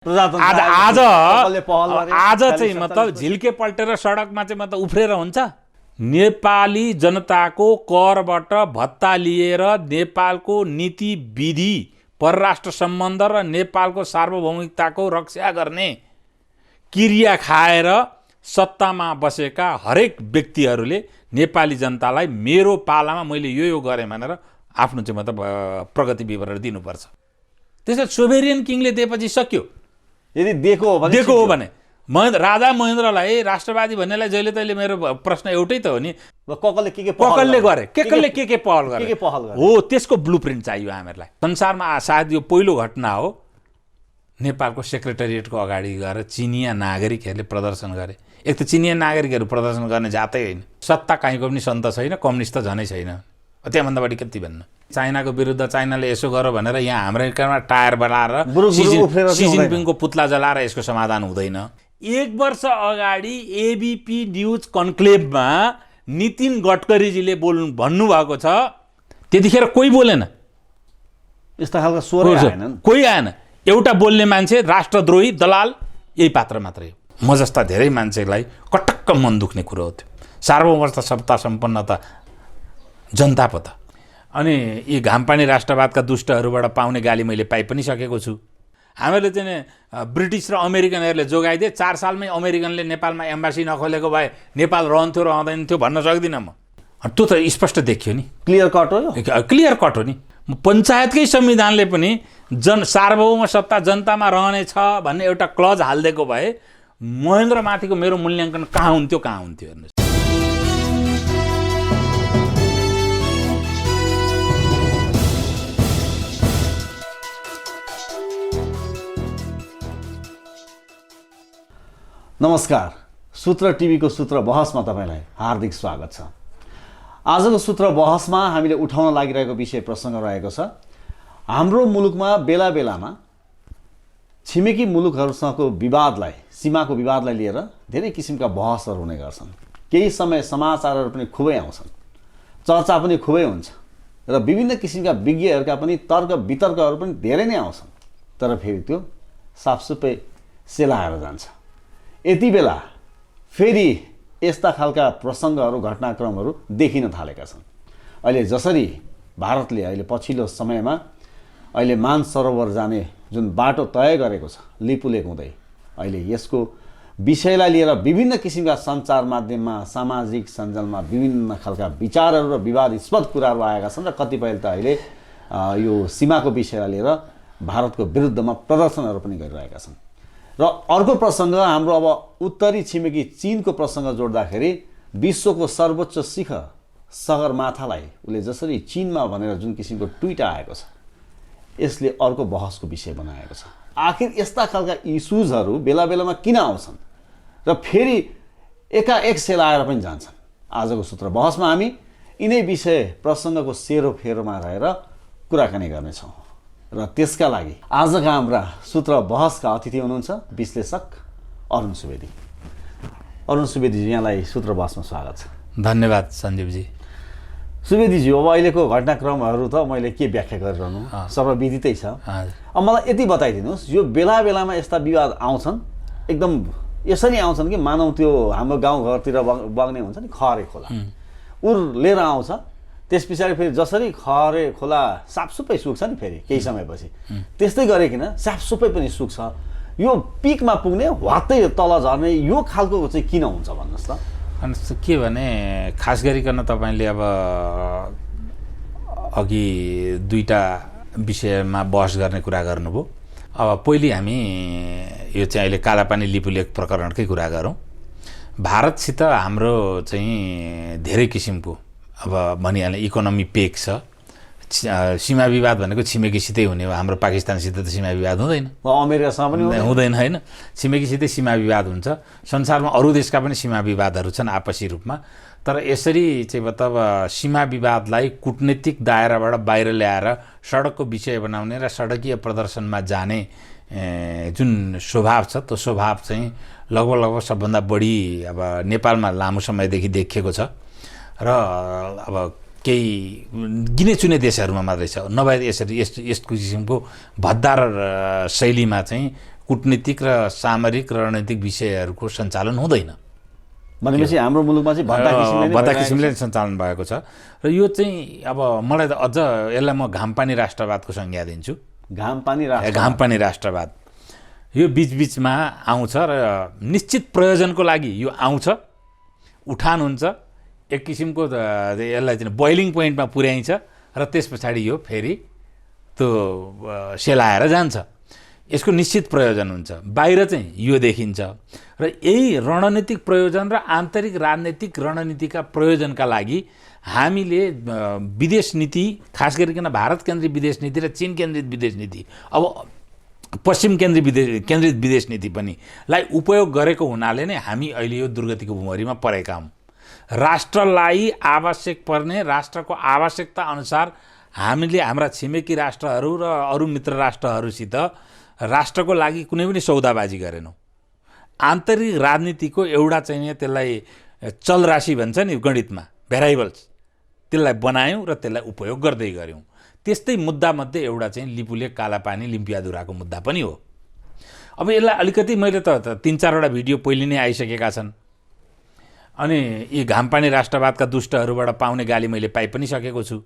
आज चाहिँ मतलब झिल्के पल्टेर सडकमा चाहिँ मतलब उफ्रेर हुन्छ। नेपाली जनताको करबाट भत्ता लिएर नेपालको नीति विधि परराष्ट्र सम्बन्ध र नेपालको सार्वभौमिकताको रक्षा गर्ने क्रिया खाएर सत्तामा बसेका हरेक व्यक्तिहरूले नेपाली जनतालाई मेरो पालामा मैले यो गरेँ भनेर आफ्नो चाहिँ मतलब प्रगति विवरण दिनुपर्छ। त्यसैले सोभेरियन किङले दिएपछि सक्यो। यदि दिएको हो भने राजा महेन्द्रलाई राष्ट्रवादी भन्नेलाई जहिले तहिले मेरो प्रश्न एउटै त हो नि, ककलले के गरे के पहल गरे हो, त्यसको ब्लुप्रिन्ट चाहियो हामीहरूलाई। संसारमा सायद यो पहिलो घटना हो नेपालको सेक्रेटेरिएटको अगाडि गएर चिनिया नागरिकहरूले प्रदर्शन गरे। एक त चिनिया नागरिकहरू प्रदर्शन गर्ने जातै होइन, सत्ता काहीँको पनि सन्त छैन, कम्युनिस्ट त झनै छैन, त्यहाँभन्दा बढी कति भन्नु। चाइनाको विरुद्ध चाइनाले यसो गर भनेर यहाँ अमेरिकामा टायर बनाएर सी जिनपिङको पुतला जलाएर यसको समाधान हुँदैन। 1 वर्ष अगाडि एबीपी न्युज कन्क्लेभमा नितिन गडकरीजीले भन्नुभएको छ, त्यतिखेर कोही बोलेन, यस्ता खालका स्वरै आएनन्, कोही आएन। एउटा बोल्ने मान्छे राष्ट्रद्रोही दलाल यही पात्र मात्रै हो। म जस्ता धेरै मान्छेलाई कटक्क मन दुख्ने कुरो हो त्यो। सार्वभौमता सत्ता सम्पन्नता जनता पो त। अनि यी घामपानी राष्ट्रवादका दुष्टहरूबाट पाउने गाली मैले पाइ पनि सकेको छु। हामीहरूले चाहिँ ब्रिटिस र अमेरिकनहरूले जोगाइदिए, 4 सालमै अमेरिकनले नेपालमा एम्बासी नखोलेको भए नेपाल रहन्थ्यो रहँदैन थियो भन्न सक्दिनँ म। त्यो त स्पष्ट देखियो नि, क्लियर कट हो, क्लियर कट हो नि। पञ्चायतकै संविधानले पनि सार्वभौम सत्ता जनतामा रहनेछ भन्ने एउटा क्लज हालिदिएको भए महेन्द्रमाथिको मेरो मूल्याङ्कन कहाँ हुन्थ्यो हेर्नुहोस्। नमस्कार, सूत्र टिभीको सूत्र बहसमा तपाईँलाई हार्दिक स्वागत छ। आजको सूत्र बहसमा हामीले उठाउन लागिरहेको विषय प्रसङ्ग रहेको छ, हाम्रो मुलुकमा बेला बेलामा छिमेकी मुलुकहरूसँगको विवादलाई, सीमाको विवादलाई लिएर धेरै किसिमका बहसहरू हुने गर्छन्। केही समय समाचारहरू पनि खुबै आउँछन्, चर्चा पनि खुबै हुन्छ र विभिन्न किसिमका विज्ञहरूका पनि तर्क वितर्कहरू पनि धेरै नै आउँछन्। तर फेरि त्यो साफसुपै सेलाएर जान्छ। यति बेला फेरि यस्ता खालका प्रसङ्गहरू, घटनाक्रमहरू देखिन थालेका छन्। अहिले जसरी भारतले अहिले पछिल्लो समयमा अहिले मानसरोवर जाने जुन बाटो तय गरेको छ लिपुलेक हुँदै, अहिले यसको विषयलाई लिएर विभिन्न किसिमका सञ्चार माध्यममा, सामाजिक सञ्जालमा विभिन्न खालका विचारहरू र विवादास्पद कुराहरू आएका छन् र कतिपयले त अहिले यो सीमाको विषयलाई लिएर भारतको विरुद्धमा प्रदर्शनहरू पनि गरिरहेका छन्। र अर्को प्रसङ्ग हाम्रो अब उत्तरी छिमेकी चीनको प्रसङ्ग जोड्दाखेरि विश्वको सर्वोच्च शिखर सगरमाथालाई उसले जसरी चीनमा भनेर जुन किसिमको ट्विट आएको छ, यसले अर्को बहसको विषय बनाएको छ। आखिर यस्ता खालका इस्युजहरू बेला बेलामा किन आउँछन् र फेरि एकाएक सेलाएर पनि जान्छन्। आजको सूत्र बहसमा हामी यिनै विषय प्रसङ्गको सेरोफेरोमा रहेर कुराकानी गर्नेछौँ र त्यसका लागि आजका हाम्रा सूत्र बहसका अतिथि हुनुहुन्छ विश्लेषक अरुण सुवेदी। अरुण सुवेदीजी, यहाँलाई सूत्र बहसमा स्वागत छ। धन्यवाद सञ्जीवजी। सुवेदीजी, अब अहिलेको घटनाक्रमहरू त मैले के व्याख्या गरिरहनु, सर्वविदितै छ। अब मलाई यति बताइदिनुहोस्, यो बेला बेलामा यस्ता विवाद आउँछन्, एकदम यसरी आउँछन् कि मानौँ त्यो हाम्रो गाउँघरतिर बग्ने हुन्छ नि खहरे खोला, लिएर आउँछ। त्यस पछाडि फेरि जसरी खहरे खोला साफसुपै सुक्छ नि फेरि केही समयपछि, त्यस्तै गरिकन साफसुपै पनि सुक्छ। यो पिकमा पुग्ने वात्तै तल झर्ने यो खालको चाहिँ किन हुन्छ भन्नुहोस् त। अनि के भने खास गरिकन तपाईँले अब अघि दुईवटा विषयमा बहस गर्ने कुरा गर्नुभयो। अब पहिले हामी यो चाहिँ अहिले कालापानी लिपुलेक प्रकरणकै कुरा गरौँ। भारतसित हाम्रो चाहिँ धेरै किसिमको अब भनिहाल्ने इकोनोमी पेक छ। सीमा विवाद भनेको छिमेकीसितै हुने हो, हाम्रो पाकिस्तानसित त सीमा विवाद हुँदैन, अमेरिकासँग पनि हुँदैन, होइन। छिमेकीसितै सीमा विवाद हुन्छ। संसारमा अरू देशका पनि सीमा विवादहरू छन् आपसी रूपमा। तर यसरी चाहिँ मतलब सीमा विवादलाई कूटनीतिक दायराबाट बाहिर ल्याएर सडकको विषय बनाउने र सडकीय प्रदर्शनमा जाने जुन स्वभाव छ, त्यो स्वभाव चाहिँ लगभग सबभन्दा बढी अब नेपालमा लामो समयदेखि देखिएको छ र अब केही गिने चुने देशहरूमा मात्रै छ। नभए यसरी यस्तो किसिमको भद्दार शैलीमा चाहिँ कूटनीतिक र सामरिक रणनीतिक विषयहरूको सञ्चालन हुँदैन। भनेपछि हाम्रो मुलुकमा चाहिँ भद्दा किसिमले सञ्चालन भएको छ र यो चाहिँ अब मलाई त अझ यसलाई म घामपानी राष्ट्रवादको संज्ञा दिन्छु। घामपानी राष्ट्रवाद यो बिचबिचमा आउँछ र निश्चित प्रयोजनको लागि यो आउँछ, उठान हुन्छ, एक किसिमको यसलाई चाहिँ बोइलिङ पोइन्टमा पुर्याइन्छ र त्यस पछाडि यो फेरि त्यो सेलाएर जान्छ। यसको निश्चित प्रयोजन हुन्छ, बाहिर चाहिँ यो देखिन्छ र यही रणनीतिक प्रयोजन र आन्तरिक राजनीतिक रणनीतिका प्रयोजनका लागि हामीले विदेश नीति, खास गरिकन भारत केन्द्रित विदेश नीति र चीन केन्द्रित विदेश नीति, अब पश्चिम केन्द्रित विदेश नीति पनि लाई उपयोग गरेको हुनाले नै हामी अहिले यो दुर्गतिको भुमरीमा परेका हौँ। राष्ट्रलाई आवश्यक पर्ने, राष्ट्रको आवश्यकता अनुसार हामीले हाम्रा छिमेकी राष्ट्रहरू र अरू मित्र राष्ट्रहरूसित राष्ट्रको लागि कुनै पनि सौदाबाजी गरेनौँ। आन्तरिक राजनीतिको एउटा चाहिँ त्यसलाई चलराशि भन्छ नि गणितमा, भेरिएबल्स, त्यसलाई बनायौँ र त्यसलाई उपयोग गर्दै गऱ्यौँ। त्यस्तै मुद्दामध्ये एउटा चाहिँ लिपुलेक कालापानी लिम्पियाधुराको मुद्दा पनि हो। अब यसलाई अलिकति मैले त 3-4वटा भिडियो पहिले नै आइसकेका छन् अनि यी घामपानी राष्ट्रवादका दुष्टहरूबाट पाउने गाली मैले पाइ पनि सकेको छु।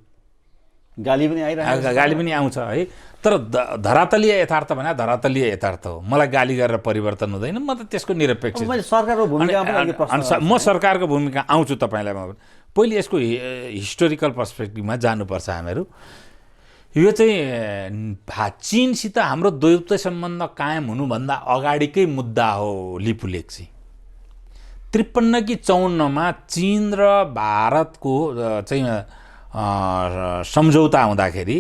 गाली पनि आउँछ है, तर धरातलीय यथार्थ भने धरातलीय यथार्थ हो। मलाई गाली गरेर परिवर्तन हुँदैन, म त त्यसको निरपेक्ष। म सरकारको भूमिका आउँछु तपाईँलाई। म पहिले यसको हिस्टोरिकल पर्सपेक्टिभमा जानुपर्छ हामीहरू। यो चाहिँ चीनसित हाम्रो द्वैत सम्बन्ध कायम हुनुभन्दा अगाडिकै मुद्दा हो लिपुलेक चाहिँ। 53 कि 54मा चीन र भारतको चाहिँ सम्झौता हुँदाखेरि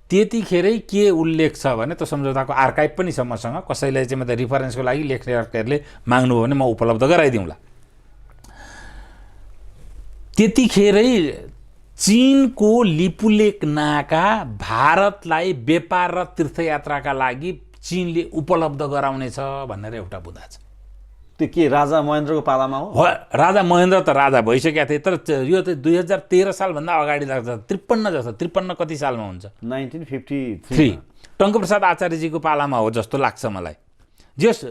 त्यतिखेरै के उल्लेख छ भने त्यो सम्झौताको आर्काइभ पनि छ मसँग। कसैलाई चाहिँ मतलब रिफरेन्सको लागि लेखकहरूले माग्नुभयो भने म उपलब्ध गराइदिउँला। त्यतिखेरै चीनको लिपुलेक नाका भारतलाई व्यापार र तीर्थयात्राका लागि चीनले उपलब्ध गराउनेछ भनेर एउटा बुँदा छ। त्यो के राजा महेन्द्रको पालामा हो? राजा महेन्द्र त राजा भइसकेका थिए, तर यो त 2013 सालभन्दा अगाडि लाग्छ। 53 जस्तो, 53 कति सालमा हुन्छ? 1953 टङ्कप्रसाद आचार्यजीको पालामा हो जस्तो लाग्छ मलाई। जस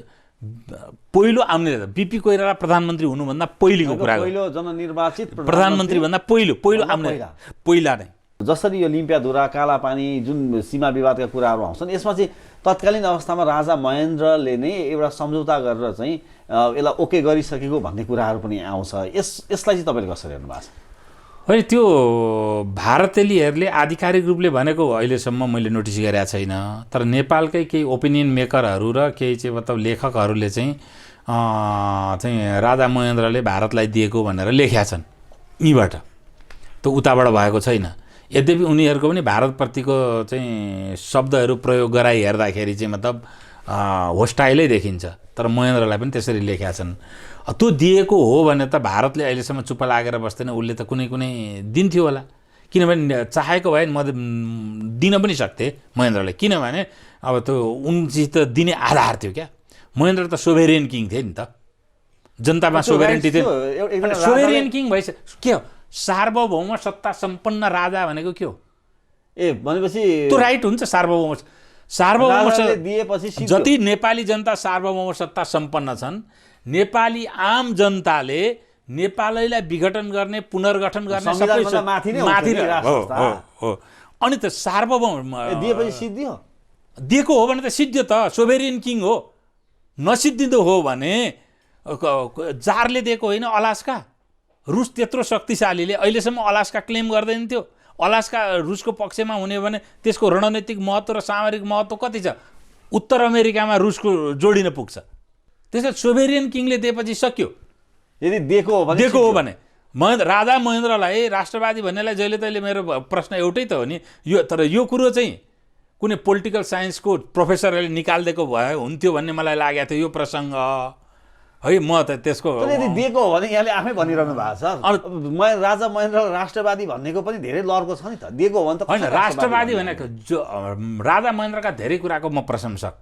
पहिलो आउने बिपी कोइराला प्रधानमन्त्री हुनुभन्दा पहिलेको कुरा, पहिलो जननिर्वाचित प्रधानमन्त्री भन्दा पहिलो आउने पहिला नै। जसरी यो लिम्पियाधुरा, कालापानी, जुन सीमा विवादका कुराहरू आउँछन्, यसमा चाहिँ तत्कालीन अवस्थामा राजा महेन्द्रले नै एउटा सम्झौता गरेर चाहिँ यसलाई ओके गरिसकेको भन्ने कुराहरू पनि आउँछ। यसलाई चाहिँ तपाईँले कसरी हेर्नु भएको छ? होइन, त्यो भारतेलीहरूले आधिकारिक रूपले भनेको अहिलेसम्म मैले नोटिस गरेका छैन। तर नेपालकै केही ओपिनियन मेकरहरू र केही चाहिँ मतलब लेखकहरूले चाहिँ राजा महेन्द्रले भारतलाई दिएको भनेर लेखेका छन्। यीबाट त उताबाट भएको छैन। यद्यपि उनीहरूको पनि भारतप्रतिको चाहिँ शब्दहरू प्रयोग गराइ हेर्दाखेरि चाहिँ मतलब होस्टाइलै देखिन्छ। तर महेन्द्रलाई पनि त्यसरी लेखेका छन्। त्यो दिएको हो भने त भारतले अहिलेसम्म चुप्प लागेर बस्दैन, उसले त कुनै दिन्थ्यो होला। किनभने चाहेको भए म दिन पनि सक्थे महेन्द्रले, किनभने अब त्यो उनसित दिने आधार थियो क्या। महेन्द्र त सोभेरियन किङ थिए नि त, जनतामा सोभेरियन्टी थियो। सोभेरियन किङ भइसक्यो के हो? सार्वभौम सत्ता सम्पन्न राजा भनेको के हो? भनेपछि त्यो राइट हुन्छ। सार्वभौम दिएपछि जति नेपाली जनता सार्वभौम सत्ता सम्पन्न छन्, नेपाली आम जनताले नेपालैलाई विघटन गर्ने, पुनर्गठन गर्ने सबै माथि नै हो। अनि त सार्वभौम दिएपछि सिद्धियो। दिएको हो भने त सिद्धियो त, सोभेरियन किङ हो। नसिद्धिँदो हो भने जारले दिएको होइन अलास्का। रुस त्यत्रो शक्तिशालीले अहिलेसम्म अलास्का क्लेम गर्दैन थियो। अलास्का रुसको पक्षमा हुने भने त्यसको रणनीतिक महत्त्व र सामरिक महत्त्व कति छ? उत्तर अमेरिकामा रुसको जोडिन पुग्छ। त्यसैले सोभेरियन किङले दिएपछि सक्यो। यदि दिएको हो भने राजा महेन्द्रलाई राष्ट्रवादी भन्नेलाई जहिले तहिले मेरो प्रश्न एउटै त हो नि यो। तर यो कुरो चाहिँ कुनै पोलिटिकल साइन्सको प्रोफेसरले निकालिदिएको भए हुन्थ्यो भन्ने मलाई लागेको थियो यो प्रसङ्ग है। म त त्यसको यदि दिएको हो भने यहाँले आफै भनिरहनु भएको छ। राजा महेन्द्र राष्ट्रवादी भन्नेको पनि धेरै लहरको छ नि त। दिएको हो भने त होइन, राष्ट्रवादी भनेको जो राजा महेन्द्रका धेरै कुराको म प्रशंसक।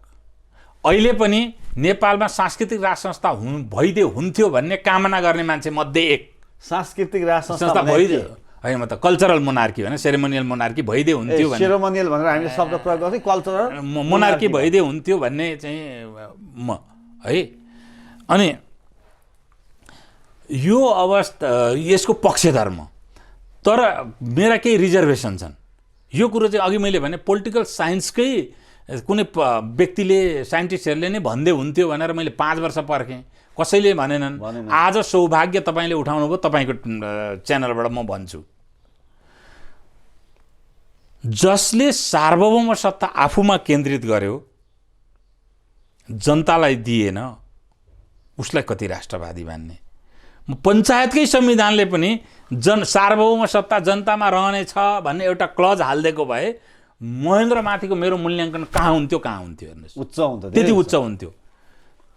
अहिले पनि नेपालमा सांस्कृतिक राज संस्था भइदियो हुन्थ्यो भन्ने कामना गर्ने मान्छे मध्ये एक। सांस्कृतिक राज संस्था भइदियो होइन म त कल्चरल मोनार्की होइन सेरेमोनियल मोनार्की भइदिए हुन्थ्यो भने सेरेमोनियल भनेर हामीले शब्द प्रयोग गर्थ्यौँ कल्चरल मोनार्की भइदिए हुन्थ्यो भन्ने चाहिँ म है। अनि यो अवस्था यसको पक्षधर्म तर मेरा केही रिजर्भेसन छन्। यो कुरो चाहिँ अघि मैले भने पोलिटिकल साइन्सकै कुनै व्यक्तिले साइन्टिस्टहरूले नै भन्दै हुन्थ्यो भनेर मैले 5 वर्ष पर्खेँ, कसैले भनेनन्। आज सौभाग्य तपाईँले उठाउनु भयो, तपाईँको च्यानलबाट म भन्छु, जसले सार्वभौम सत्ता आफूमा केन्द्रित गर्यो जनतालाई दिएन उसलाई कति राष्ट्रवादी मान्ने। पञ्चायतकै संविधानले पनि सार्वभौम सत्ता जनतामा रहनेछ भन्ने एउटा क्लज हालिदिएको भए महेन्द्रमाथिको मेरो मूल्याङ्कन कहाँ हुन्थ्यो हेर्नुहोस्, उच्च हुन्थ्यो, त्यति उच्च हुन्थ्यो।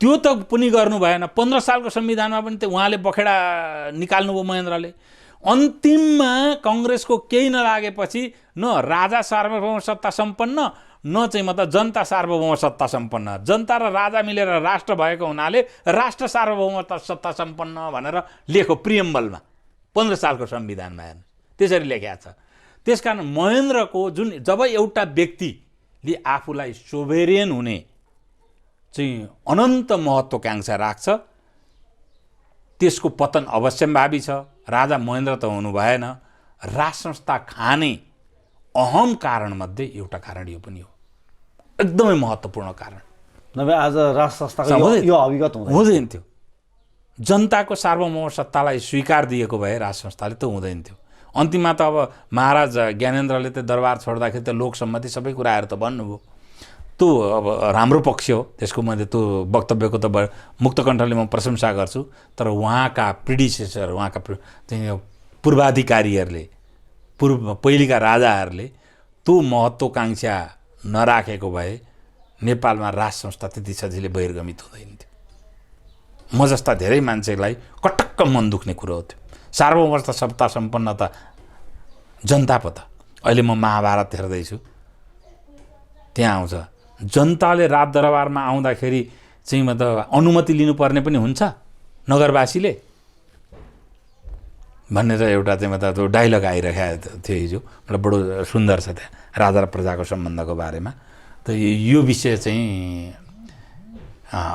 त्यो त पनि गर्नु भएन। 15 सालको संविधानमा पनि त उहाँले बखेडा निकाल्नुभयो महेन्द्रले। अन्तिममा कङ्ग्रेसको केही नलागेपछि न राजा सार्वभौम सत्ता सम्पन्न न चाहिँ मतलब जनता सार्वभौम सत्ता सम्पन्न, जनता र राजा मिलेर राष्ट्र भएको हुनाले राष्ट्र सार्वभौम सत्ता सम्पन्न भनेर लेखो प्रियम्बलमा 15 सालको संविधानमा हेर्नु त्यसरी लेखेको छ। त्यसकारण महेन्द्रको जुन जब एउटा व्यक्तिले आफूलाई सोभेरियन हुने चाहिँ अनन्त महत्त्वकांक्षा राख्छ त्यसको पतन अवश्यम्भावी छ। राजा महेन्द्र त हुनु भएन। राज संस्था खाने अहम कारणमध्ये एउटा कारण यो पनि हो, एकदमै महत्त्वपूर्ण कारण। नभए आज राज संस्थाको यो अभिगत हुँदैन थियो। जनताको सार्वभौम सत्तालाई स्वीकार दिएको भए राज संस्थाले त हुँदैन थियो। अन्तिममा त अब महाराज ज्ञानेन्द्रले त दरबार छोड्दाखेरि त लोकसम्मति सबै कुराहरू त भन्नुभयो। त्यो अब राम्रो पक्ष हो, त्यसको मैले त्यो वक्तव्यको त मुक्तकण्ठले म प्रशंसा गर्छु। तर उहाँका प्रिडिसेसर, उहाँका चाहिँ पूर्वाधिकारीहरूले, पहिलेका राजाहरूले त्यो महत्त्वकांक्षा नराखेको भए नेपालमा राज संस्था त्यति सजिलै बहिर्गमित हुँदैन थियो। म जस्ता धेरै मान्छेलाई कटक्क मन दुख्ने कुरो हो त्यो। सार्वभौम सत्ता सम्पन्न त जनता पो त। अहिले म महाभारत हेर्दैछु, त्यहाँ आउँछ जनताले राज दरबारमा आउँदाखेरि चाहिँ मतलब अनुमति लिनुपर्ने पनि हुन्छ नगरवासीले भन्ने चाहिँ एउटा चाहिँ मतलब त्यो डाइलग आइरहेको थियो हिजो। मतलब बडो सुन्दर छ त्यहाँ राजा र प्रजाको सम्बन्धको बारेमा। त यो विषय चाहिँ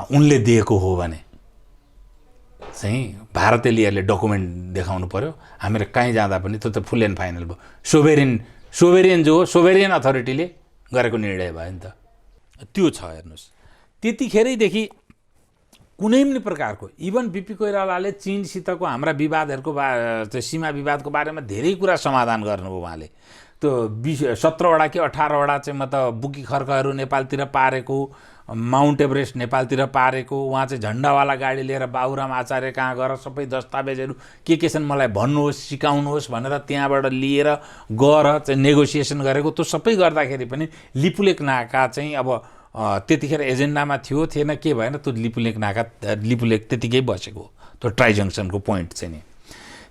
उनले दिएको हो भने चाहिँ भारतेलीहरूले डकुमेन्ट देखाउनु पर्यो। हामीहरू कहीँ जाँदा पनि त्यो त फुल एन्ड फाइनल भयो। सोभेरियन जो हो सोभेरियन अथोरिटीले गरेको निर्णय भयो नि त। त्यो छ हेर्नुहोस्। त्यतिखेरैदेखि कुनै पनि प्रकारको इभन बिपी कोइरालाले चीनसितको हाम्रा विवादहरूको चाहिँ सीमा विवादको बारेमा धेरै कुरा समाधान गर्नुभयो उहाँले। त्यो 17वटा कि 18वटा चाहिँ मतलब बुकी खर्कहरू नेपालतिर पारेको, माउन्ट एभरेस्ट नेपालतिर पारेको, उहाँ चाहिँ झन्डावाला गाडी लिएर बाबुराम आचार्य कहाँ गएर सबै दस्तावेजहरू के छन् मलाई भन्नुहोस् सिकाउनुहोस् भनेर त्यहाँबाट लिएर गएर चाहिँ नेगोसिएसन गरेको। त्यो सबै गर्दाखेरि पनि लिपुलेक नाका चाहिँ अब त्यतिखेर एजेन्डामा थियो थिएन के भएन, त्यो लिपुलेक त्यतिकै बसेको त्यो ट्राई जङ्सनको पोइन्ट चाहिँ नि।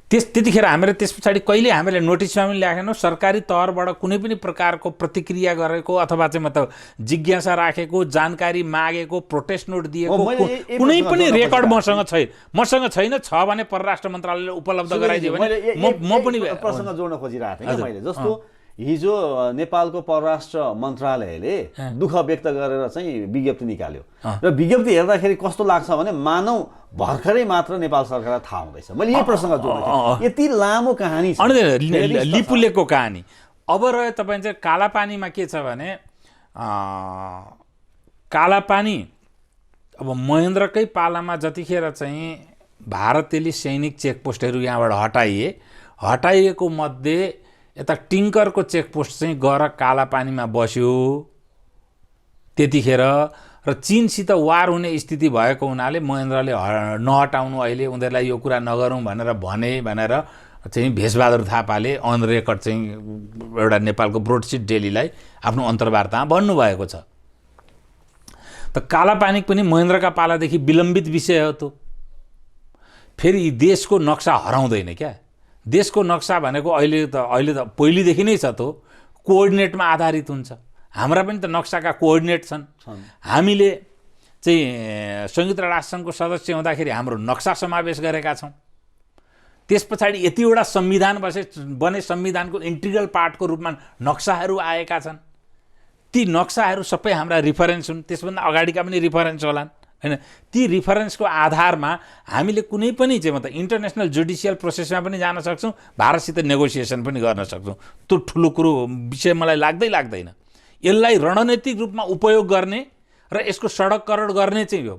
त्यतिखेर हामीले त्यस पछाडि कहिले हामीले नोटिसमा पनि ल्याएनौँ। सरकारी तहबाट कुनै पनि प्रकारको प्रतिक्रिया गरेको अथवा चाहिँ मतलब जिज्ञासा राखेको, जानकारी मागेको, प्रोटेस्ट नोट दिएको कुनै पनि रेकर्ड मसँग छैन। छ भने परराष्ट्र मन्त्रालयले उपलब्ध गराइदियो भने म पनि प्रसङ्ग जोड्न खोजिरहेको थिएँ मैले। जस्तो हिजो नेपालको परराष्ट्र मन्त्रालयले दुःख व्यक्त गरेर चाहिँ विज्ञप्ति निकाल्यो र विज्ञप्ति हेर्दाखेरि कस्तो लाग्छ भने मानव भर्खरै मात्र नेपाल सरकारलाई थाहा हुँदैछ। मैले यही प्रसङ्ग जोड्न यति लामो कहानी छ लिपुलेकको कहानी। अब रह्यो तपाईँ चाहिँ कालापानीमा के छ भने कालापानी अब महेन्द्रकै पालामा जतिखेर चाहिँ भारतेली सैनिक चेकपोस्टहरू यहाँबाट हटाइएको मध्ये यता टिङ्करको चेकपोस्ट चाहिँ गएर कालापानीमा बस्यो। त्यतिखेर र चीनसित वार हुने स्थिति भएको हुनाले महेन्द्रले नहटाउनु, अहिले उनीहरूलाई यो कुरा नगरौँ भनेर चाहिँ भेषबहादुर थापाले अन रेकर्ड चाहिँ एउटा नेपालको ब्रोडसिट डेलीलाई आफ्नो अन्तर्वार्तामा भन्नुभएको छ। त कालापानी पनि महेन्द्रका पालादेखि विलम्बित विषय हो। त फेरि देशको नक्सा हराउँदैन क्या। देशको नक्सा भनेको अहिले त पहिलेदेखि नै छ, त कोअर्डिनेटमा आधारित हुन्छ। हाम्रा पनि त नक्साका कोअर्डिनेट छन्। हामीले चाहिँ संयुक्त राष्ट्रसङ्घको सदस्य हुँदाखेरि हाम्रो नक्सा समावेश गरेका छौँ। त्यस पछाडि यतिवटा संविधान बने संविधानको इन्टिग्रल पार्टको रूपमा नक्साहरू आएका छन्। ती नक्साहरू सबै हाम्रा रिफरेन्स हुन्, त्यसभन्दा अगाडिका पनि रिफरेन्स होलान् हैन। ती रिफरेन्सको आधारमा हामीले कुनै पनि चाहिँ मतलब इन्टरनेसनल जुडिसियल प्रोसेसमा पनि जान सक्छौँ, भारतसित नेगोसिएसन पनि गर्न सक्छौँ। त्यो ठुलो कुरो विषय मलाई लाग्दैन। यसलाई रणनीतिक रूपमा उपयोग गर्ने र यसको सडककरण गर्ने चाहिँ यो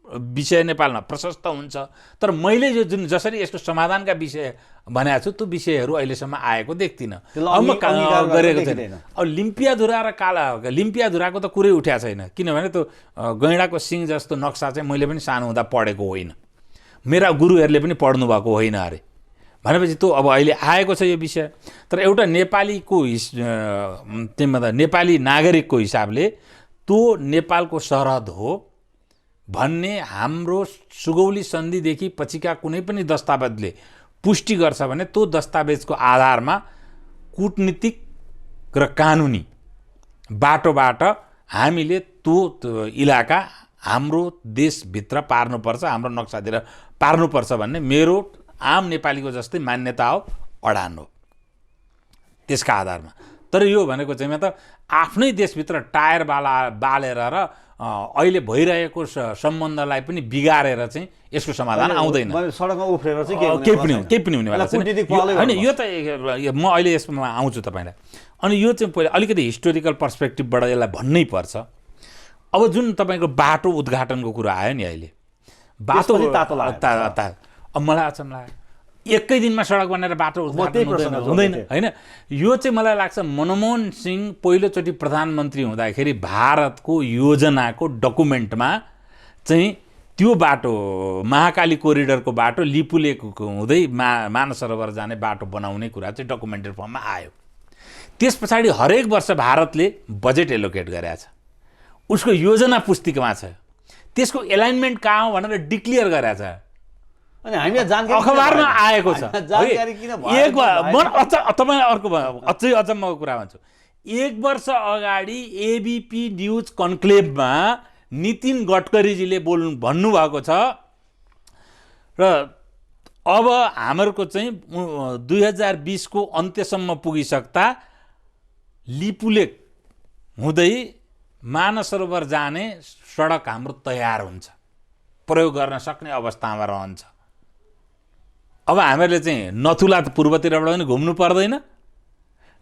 विषय नेपालमा प्रशस्त हुन्छ। तर मैले यो जुन जसरी यसको समाधानका विषय भनेको छु त्यो विषयहरू अहिलेसम्म आएको देख्दिनँ, गरेको छैन। अब लिम्पियाधुरा र लिम्पियाधुराको त कुरै उठ्या छैन, किनभने त्यो गैँडाको सिङ जस्तो नक्सा चाहिँ मैले पनि सानो हुँदा पढेको होइन, मेरा गुरुहरूले पनि पढ्नु भएको होइन अरे भनेपछि त्यो अब अहिले आएको छ यो विषय। तर एउटा नेपालीको नेपाली नागरिकको हिसाबले त्यो नेपालको सरहद हो भन्ने हाम्रो सुगौली सन्धिदेखि पछिका कुनै पनि दस्तावेजले पुष्टि गर्छ भने त्यो दस्तावेजको आधारमा कूटनीतिक र कानुनी बाटोबाट हामीले त्यो इलाका हाम्रो देशभित्र पार्नुपर्छ, हाम्रो नक्सातिर पार्नुपर्छ भन्ने मेरो आम नेपालीको जस्तै मान्यता हो, अडान हो त्यसका आधारमा। तर यो भनेको चाहिँ त आफ्नै देशभित्र टायर बालेर र अहिले भइरहेको सम्बन्धलाई पनि बिगारेर चाहिँ यसको समाधान आउँदैन। सडकमा उफ्रेर चाहिँ केही पनि हुनेवाला छैन होइन। यो त म अहिले यसमा आउँछु तपाईँलाई। अनि यो चाहिँ पहिला अलिकति हिस्टोरिकल पर्सपेक्टिभबाट यसलाई भन्नै पर्छ। अब जुन तपाईँको बाटो उद्घाटनको कुरा आयो नि अहिले, बाटो अब मलाई अचम्म लाग्यो एकै दिनमा सडक बनेर बाटो उद्घाटन हुँदैन होइन। यो चाहिँ मलाई लाग्छ मनमोहन सिंह पहिलोचोटि प्रधानमन्त्री हुँदाखेरि भारतको योजनाको डकुमेन्टमा चाहिँ त्यो बाटो महाकाली कोरिडोरको बाटो लिपुलेक हुँदै मानस सरोवर जाने बाटो बनाउने कुरा चाहिँ डकुमेन्टेड फर्ममा आयो। त्यस पछाडि हरेक वर्ष भारतले बजेट एलोकेट गरेको छ, उसको योजना पुस्तिकामा छ, त्यसको एलाइनमेन्ट कहाँ हो भनेर डिक्लियर गरेको छ, अखबारमा आएको छ। तपाईँलाई अर्को अझै अचम्मको कुरा भन्छु, एक वर्ष अगाडि एबिपी न्युज कन्क्लेभमा नितिन गडकरीजीले भन्नुभएको छ र अब हाम्रो चाहिँ 2020 को अन्त्यसम्म पुगिसक्दा लिपुलेक हुँदै मानस सरोवर जाने सडक हाम्रो तयार हुन्छ, प्रयोग गर्न सक्ने अवस्थामा रहन्छ। अब हामीहरूले चाहिँ नथुला पूर्वतिरबाट पनि घुम्नु पर्दैन,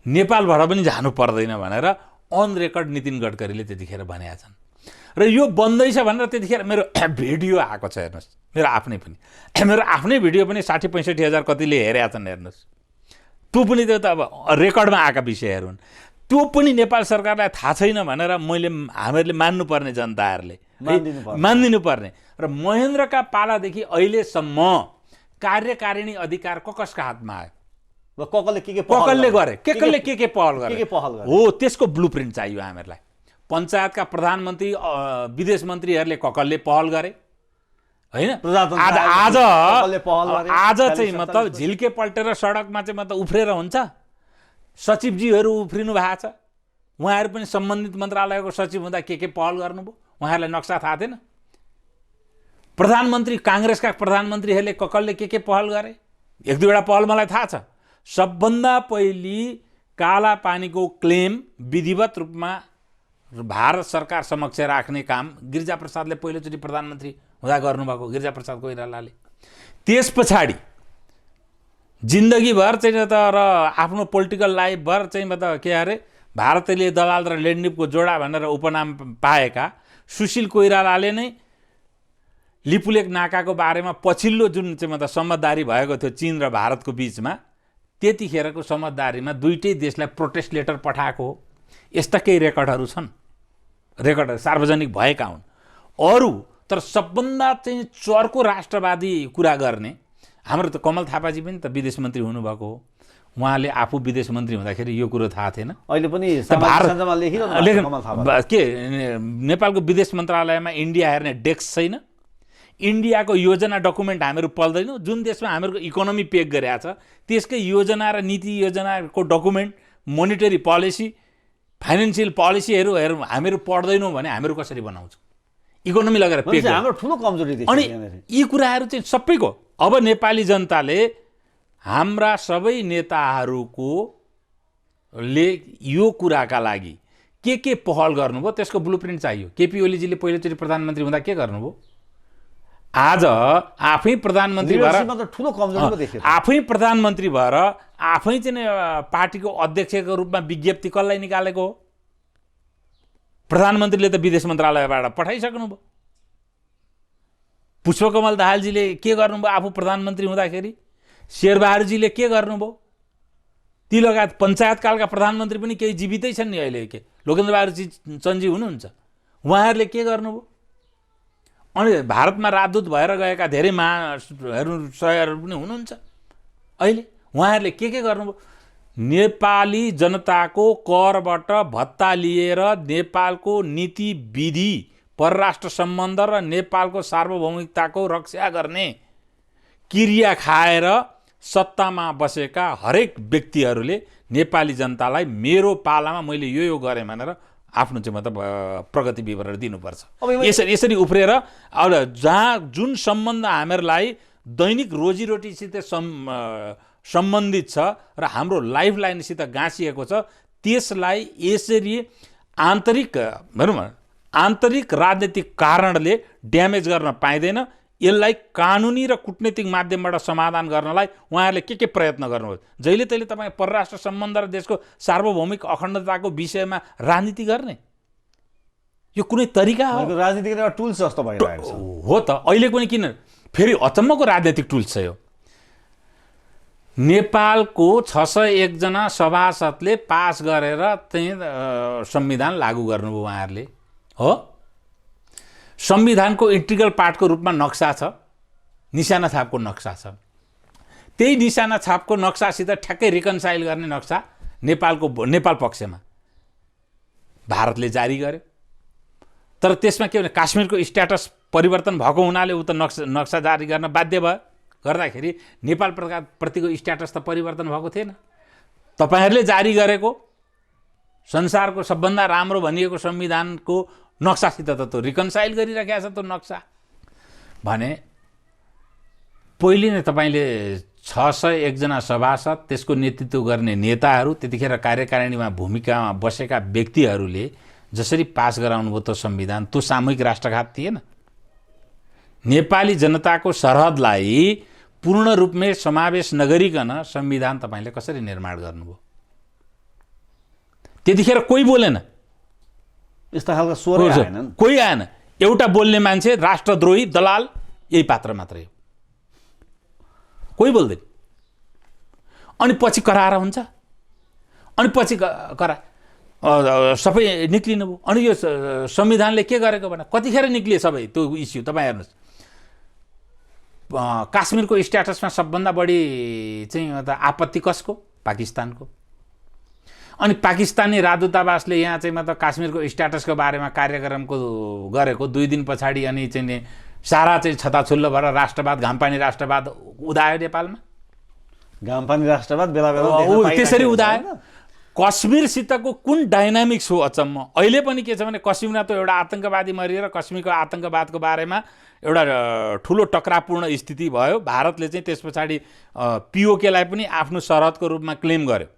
नेपालबाट पनि जानु पर्दैन भनेर अन रेकर्ड नितिन गडकरीले त्यतिखेर भनेका छन्। र यो बन्दैछ भनेर त्यतिखेर मेरो भिडियो आएको छ, हेर्नुहोस्, मेरो आफ्नै भिडियो पनि 60-65 हजार कतिले हेरेका छन्, हेर्नुहोस्। त्यो पनि त्यो त अब रेकर्डमा आएका विषयहरू हुन्। त्यो पनि नेपाल सरकारलाई थाहा छैन भनेर हामीहरूले मान्नुपर्ने, जनताहरूले मानिदिनु पर्ने। र महेन्द्रका पालादेखि अहिलेसम्म कार्यकारिणी अधिकार कसका हातमा आयो, ककलले के पहल गरे हो त्यसको ब्लुप्रिन्ट चाहियो हामीहरूलाई। पञ्चायतका प्रधानमन्त्री विदेश मन्त्रीहरूले ककलले पहल गरे होइन। आज चाहिँ मतलब झिल्के पल्टेर सडकमा चाहिँ मतलब उफ्रेर हुन्छ। सचिवजीहरू उफ्रिनु भएको छ, उहाँहरू पनि सम्बन्धित मन्त्रालयको सचिव हुँदा के पहल गर्नुभयो, उहाँहरूलाई नक्सा थाहा थिएन। प्रधानमन्त्री काङ्ग्रेसका प्रधानमन्त्रीहरूले ककलले के पहल गरे, एक दुईवटा पहल मलाई थाहा छ। सबभन्दा पहिले काला पानीको क्लेम विधिवत रूपमा भारत सरकार समक्ष राख्ने काम गिरिजाप्रसादले पहिलोचोटि प्रधानमन्त्री हुँदा गर्नुभएको, गिरिजाप्रसाद कोइरालाले। त्यस पछाडि जिन्दगीभर चाहिँ त र आफ्नो पोलिटिकल लाइफभर चाहिँ मतलब के अरे भारतीय दलाल र लेन्डिपको जोडा भनेर उपनाम पाएका सुशील कोइरालाले नै लिपुलेक नाकाको बारेमा पछिल्लो जुन चाहिँ मतलब समझदारी भएको थियो चीन र भारतको बीचमा, त्यतिखेरको समझदारीमा दुईटै देशलाई प्रोटेस्ट लेटर पठाएको हो। यस्ता केही रेकर्डहरू छन्, रेकर्डहरू सार्वजनिक भएका हुन्। अरू तर सबभन्दा चाहिँ चर्को राष्ट्रवादी कुरा गर्ने हाम्रो त कमल थापाजी पनि त विदेश मन्त्री हुनुभएको हो, उहाँले आफू विदेश मन्त्री हुँदाखेरि यो कुरो थाहा थिएन। अहिले पनि के नेपालको विदेश मन्त्रालयमा इन्डिया हेर्ने डेस्क छैन, इन्डियाको योजना डकुमेन्ट हामीहरू पढ्दैनौँ। जुन देशमा हामीहरूको इकोनोमी पेक गरेको छ त्यसकै योजना र नीति योजनाको डकुमेन्ट, मोनिटरी पोलिसी, फाइनेन्सियल पोलिसीहरू हामीहरू पढ्दैनौँ भने हामीहरू कसरी बनाउँछौँ? इकोनोमी लगेर पे गर्यो। हाम्रो ठुलो कमजोरी देखियो अनि यहाँनिर। यी कुराहरू चाहिँ सबैको अब नेपाली जनताले हाम्रा सबै नेताहरूको ले यो कुराका लागि के पहल गर्नुभयो त्यसको ब्लुप्रिन्ट चाहियो। केपी ओलीजीले पहिलोचोटि प्रधानमन्त्री हुँदा के गर्नुभयो? आज आफै प्रधानमन्त्री भएर ठुलो कमजोरी पो देखियो। आफै प्रधानमन्त्री भएर आफै चाहिँ पार्टीको अध्यक्षको रूपमा विज्ञप्ति कसलाई निकालेको हो? प्रधानमन्त्रीले त विदेश मन्त्रालयबाट पठाइसक्नुभयो। पुष्पकमल दाहालजीले के गर्नुभयो आफू प्रधानमन्त्री हुँदाखेरि? शेरबहादुरजीले के गर्नुभयो? ती लगायत पञ्चायतकालका प्रधानमन्त्री पनि केही जीवितै छन् नि अहिले। के लोकेन्द्र बहादुर चन्दजी हुनुहुन्छ, उहाँहरूले के गर्नुभयो? अनि भारतमा राजदूत भएर गएका धेरै महासचिवहरू पनि हुनुहुन्छ अहिले, उहाँहरूले के गर्नुभयो? नेपाली जनताको करबाट भत्ता लिएर नेपालको नीति विधि, परराष्ट्र सम्बन्ध र नेपालको सार्वभौमिकताको रक्षा गर्ने क्रिया खाएर सत्तामा बसेका हरेक व्यक्तिहरूले नेपाली जनतालाई मेरो पालामा मैले यो गरेँ भनेर आफ्नो चाहिँ मतलब प्रगति विवरण दिनुपर्छ। यसरी उफ्रेर अब जहाँ जुन सम्बन्ध हामीहरूलाई दैनिक रोजीरोटीसित सम्बन्धित छ र हाम्रो लाइफ लाइनसित गाँसिएको छ, त्यसलाई यसरी आन्तरिक भनौँ न आन्तरिक राजनीतिक कारणले ड्यामेज गर्न पाइँदैन। यसलाई कानुनी र कुटनीतिक माध्यमबाट समाधान गर्नलाई उहाँहरूले के प्रयत्न गर्नुभयो? जहिले तहिले तपाईँ परराष्ट्र सम्बन्ध र देशको सार्वभौमिक अखण्डताको विषयमा राजनीति गर्ने यो कुनै तरिका हो? राजनीतिक टुल्स जस्तो भइरहेको छ हो त। अहिले पनि किन फेरि अचम्मको राजनीतिक टुल्स छ यो। नेपालको 601 जना सभासदले पास गरेर चाहिँ संविधान लागू गर्नुभयो उहाँहरूले हो। संविधानको इन्टिग्रल पार्टको रूपमा नक्सा छ, निशाना छापको नक्सा छ। त्यही निशाना छापको नक्सासित ठ्याक्कै रिकन्साइल गर्ने नक्सा नेपाल पक्षमा भारतले जारी गर्यो। तर त्यसमा के भने काश्मीरको स्ट्याटस परिवर्तन भएको हुनाले उ त नक्सा जारी गर्न बाध्य भयो। गर्दाखेरि नेपाल प्रतिको स्ट्याटस त परिवर्तन भएको थिएन। तपाईँहरूले जारी गरेको संसारको सबभन्दा राम्रो भनिएको संविधानको नक्सासित त त्यो रिकन्साइल गरिराखेको छ त्यो नक्सा भने। पहिले नै तपाईँले 601 जना सभासद, त्यसको नेतृत्व गर्ने नेताहरू, त्यतिखेर कार्यकारिणीमा भूमिकामा बसेका व्यक्तिहरूले जसरी पास गराउनुभयो त्यो संविधान, त्यो सामूहिक राष्ट्रघात थिएन? नेपाली जनताको सरहदलाई पूर्ण रूपमा समावेश नगरिकन संविधान तपाईँले कसरी निर्माण गर्नुभयो? त्यतिखेर कोही बोलेन, यस्ता खालका स्वरै आएनन्, कोही आएन। एउटा बोल्ने मान्छे राष्ट्रद्रोही दलाल यही पात्र मात्रै हो, कोही बोल्दैन। अनि पछि कराएर हुन्छ, अनि पछि सबै निक्लिनुभयो। अनि यो संविधानले के गरेको भने कतिखेर निक्लिए सबै त्यो इस्यु? तपाईँ हेर्नुहोस्, काश्मीरको स्ट्याटसमा सबभन्दा बढी चाहिँ आपत्ति कसको? पाकिस्तानको। अनि पाकिस्तानी राजदूतावासले यहाँ चाहिँ मतलब काश्मीरको स्ट्याटसको बारेमा कार्यक्रमको गरेको 2 दिन पछाडि अनि चाहिँ सारा चाहिँ छताछुल्लो भएर राष्ट्रवाद, घामपानी राष्ट्रवाद उदायो नेपालमा। घामपानी राष्ट्रवाद बेला बेला त्यसरी उदायो। कश्मीरसितको कुन डाइनामिक्स हो अचम्म? अहिले पनि के छ भने कश्मीरमा त एउटा आतङ्कवादी मरिएर कश्मीरको आतङ्कवादको बारेमा एउटा ठुलो टकरावपूर्ण स्थिति भयो। भारतले चाहिँ त्यस पछाडि पिओकेलाई पनि आफ्नो सरहदको रूपमा क्लेम गर्यो।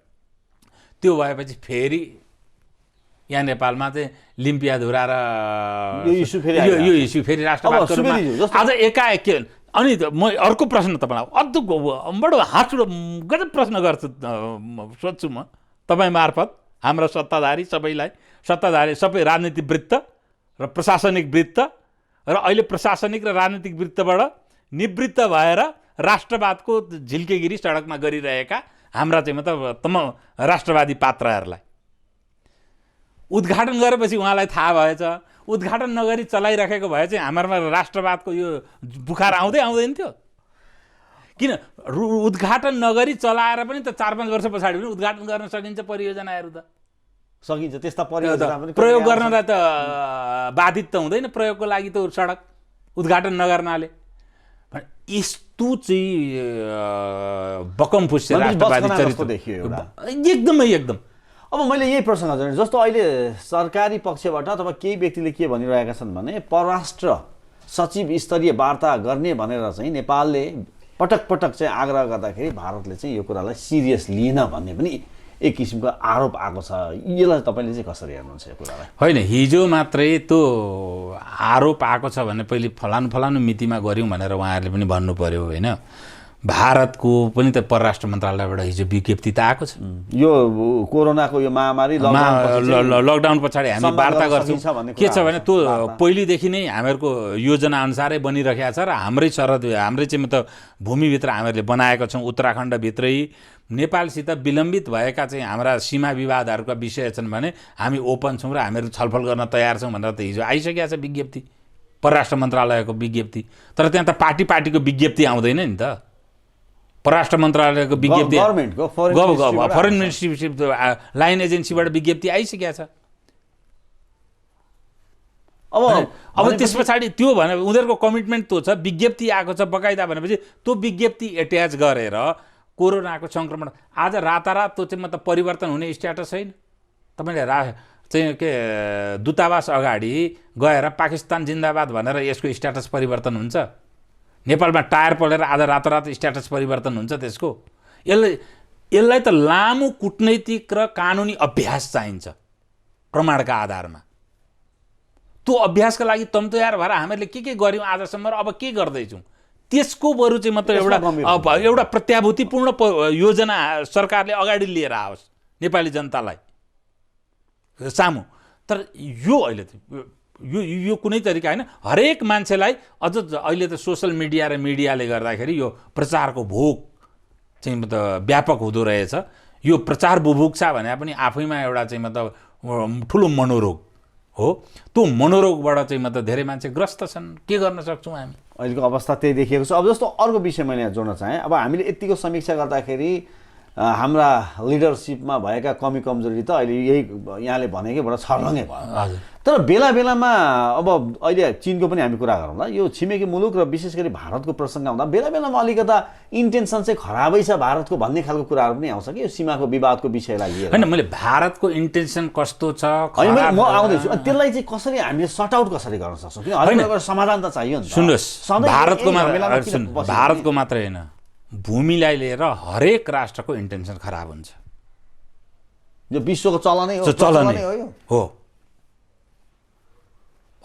त्यो भएपछि फेरि यहाँ नेपालमा चाहिँ लिम्पियाधुरा र यो इस्यु फेरि राष्ट्रवादको रूपमा आज एकाएक के। अनि म अर्को प्रश्न तपाईँलाई बडो हाँसुडो गजब प्रश्न गर्छु, सोध्छु म तपाईँ मार्फत हाम्रा सत्ताधारी सबैलाई, सत्ताधारी सबै राजनीतिक वृत्त र प्रशासनिक वृत्त र अहिले प्रशासनिक र राजनीतिक वृत्तबाट निवृत्त भएर राष्ट्रवादको झिल्केगिरी सडकमा गरिरहेका हाम्रा चाहिँ मतलब राष्ट्रवादी पात्रहरूलाई उद्घाटन गरेपछि उहाँलाई थाहा भएछ। उद्घाटन नगरी चलाइराखेको भए चाहिँ हाम्रोमा राष्ट्रवादको यो बुखार आउँदैन थियो। किन उद्घाटन नगरी चलाएर पनि त 4-5 वर्ष पछाडि पनि उद्घाटन गर्न सकिन्छ परियोजनाहरू त सकिन्छ। त्यस्ता परियोजना पनि प्रयोग गर्नलाई त बाधित त हुँदैन प्रयोगको लागि त्यो सडक उद्घाटन नगर्नाले। यस्तो चाहिँ बकमफुस राष्ट्रवादी चरित्र देखियो एकदम। अब मैले यही प्रसङ्ग जोडेँ, जस्तो अहिले सरकारी पक्षबाट अथवा केही व्यक्तिले के भनिरहेका छन् भने परराष्ट्र सचिव स्तरीय वार्ता गर्ने भनेर चाहिँ नेपालले पटक पटक चाहिँ आग्रह गर्दाखेरि भारतले चाहिँ यो कुरालाई सिरियस लिएन भन्ने पनि एक किसिमको आरोप आएको छ। यसलाई तपाईँले चाहिँ कसरी हेर्नुहुन्छ यो कुरालाई? होइन, हिजो मात्रै त्यो आरोप आएको छ भने पहिले फलानु मितिमा गऱ्यौँ भनेर उहाँहरूले पनि भन्नु पर्यो होइन। भारतको पनि त परराष्ट्र मन्त्रालयबाट हिजो विज्ञप्ति त आएको छ। यो कोरोनाको यो महामारी लकडाउन पछाडि हामी वार्ता गर्छौँ। के छ भने त्यो पहिलेदेखि नै हामीहरूको योजना अनुसारै बनिरहेको छ र हाम्रै चाहिँ मतलब भूमिभित्र हामीहरूले बनाएको छौँ। उत्तराखण्डभित्रै नेपालसित विलम्बित भएका चाहिँ हाम्रा सीमा विवादहरूका विषय छन् भने हामी ओपन छौँ र हामीहरू छलफल गर्न तयार छौँ भनेर त हिजो आइसकेको छ विज्ञप्ति, परराष्ट्र मन्त्रालयको विज्ञप्ति। तर त्यहाँ त पार्टीको विज्ञप्ति आउँदैन नि त। परराष्ट्र मन्त्रालयको विज्ञप्ति फरेन मिनिस्ट्री लाइन एजेन्सीबाट विज्ञप्ति आइसकेको छ। अब त्यस पछाडि त्यो भने उनीहरूको कमिटमेन्ट त्यो छ, विज्ञप्ति आएको छ बकाइदा भनेपछि त्यो विज्ञप्ति एट्याच गरेर कोरोनाको सङ्क्रमण आज रातारात त्यो चाहिँ मतलब परिवर्तन हुने स्ट्याटस छैन। तपाईँले चाहिँ के दूतावास अगाडि गएर पाकिस्तान जिन्दाबाद भनेर यसको स्ट्याटस परिवर्तन हुन्छ? नेपालमा टायर पलेर आज रातारात स्ट्याटस परिवर्तन हुन्छ त्यसको? यसलाई त लामो कूटनैतिक र कानुनी अभ्यास चाहिन्छ प्रमाणका आधारमा। त्यो अभ्यासका लागि तम तयार भएर हामीहरूले के गर्यौँ आजसम्म र अब के गर्दैछौँ त्यसको बरु चाहिँ मतलब एउटा प्रत्याभूतिपूर्ण योजना सरकारले अगाडि लिएर आओस् नेपाली जनतालाई सामु। तर यो अहिले यो कुनै तरिका होइन। हरेक मान्छेलाई अझ अहिले त सोसल मिडिया र मिडियाले गर्दाखेरि यो प्रचारको भोग चाहिँ मतलब व्यापक हुँदो रहेछ। यो प्रचार बुभुक्षा भने पनि आफैमा एउटा चाहिँ मतलब ठुलो मनोरोग हो। त्यो मनोरोगबाट चाहिँ मतलब धेरै मान्छे ग्रस्त छन्। के गर्न सक्छौँ हामी? अहिलेको अवस्था त्यही देखिएको छ। अब जस्तो अर्को विषय मैले यहाँ जोड्न चाहेँ, अब हामीले यतिको समीक्षा गर्दाखेरि हाम्रा लिडरसिपमा भएका कमी कमजोरी त अहिले यही यहाँले भनेकैबाट छर्लङ्गै भयो। तर बेला बेलामा अब अहिले चीनको पनि हामी कुरा गरौँला, यो छिमेकी मुलुक र विशेष गरी भारतको प्रसङ्ग आउँदा बेला बेलामा अलिकता इन्टेन्सन चाहिँ खराबै छ भारतको भन्ने खालको कुराहरू पनि आउँछ कि यो सीमाको विवादको विषयलाई लिएर। होइन, मैले भारतको इन्टेन्सन कस्तो छ म आउँदैछु, त्यसलाई चाहिँ कसरी हामीले सर्ट आउट कसरी गर्न सक्छौँ? किन हरेक समाधान त चाहियो नि। सुन्नुहोस्, भारतको मात्रै होइन, भूमिलाई लिएर हरेक राष्ट्रको इन्टेन्सन खराब हुन्छ। यो विश्वको चलनै हो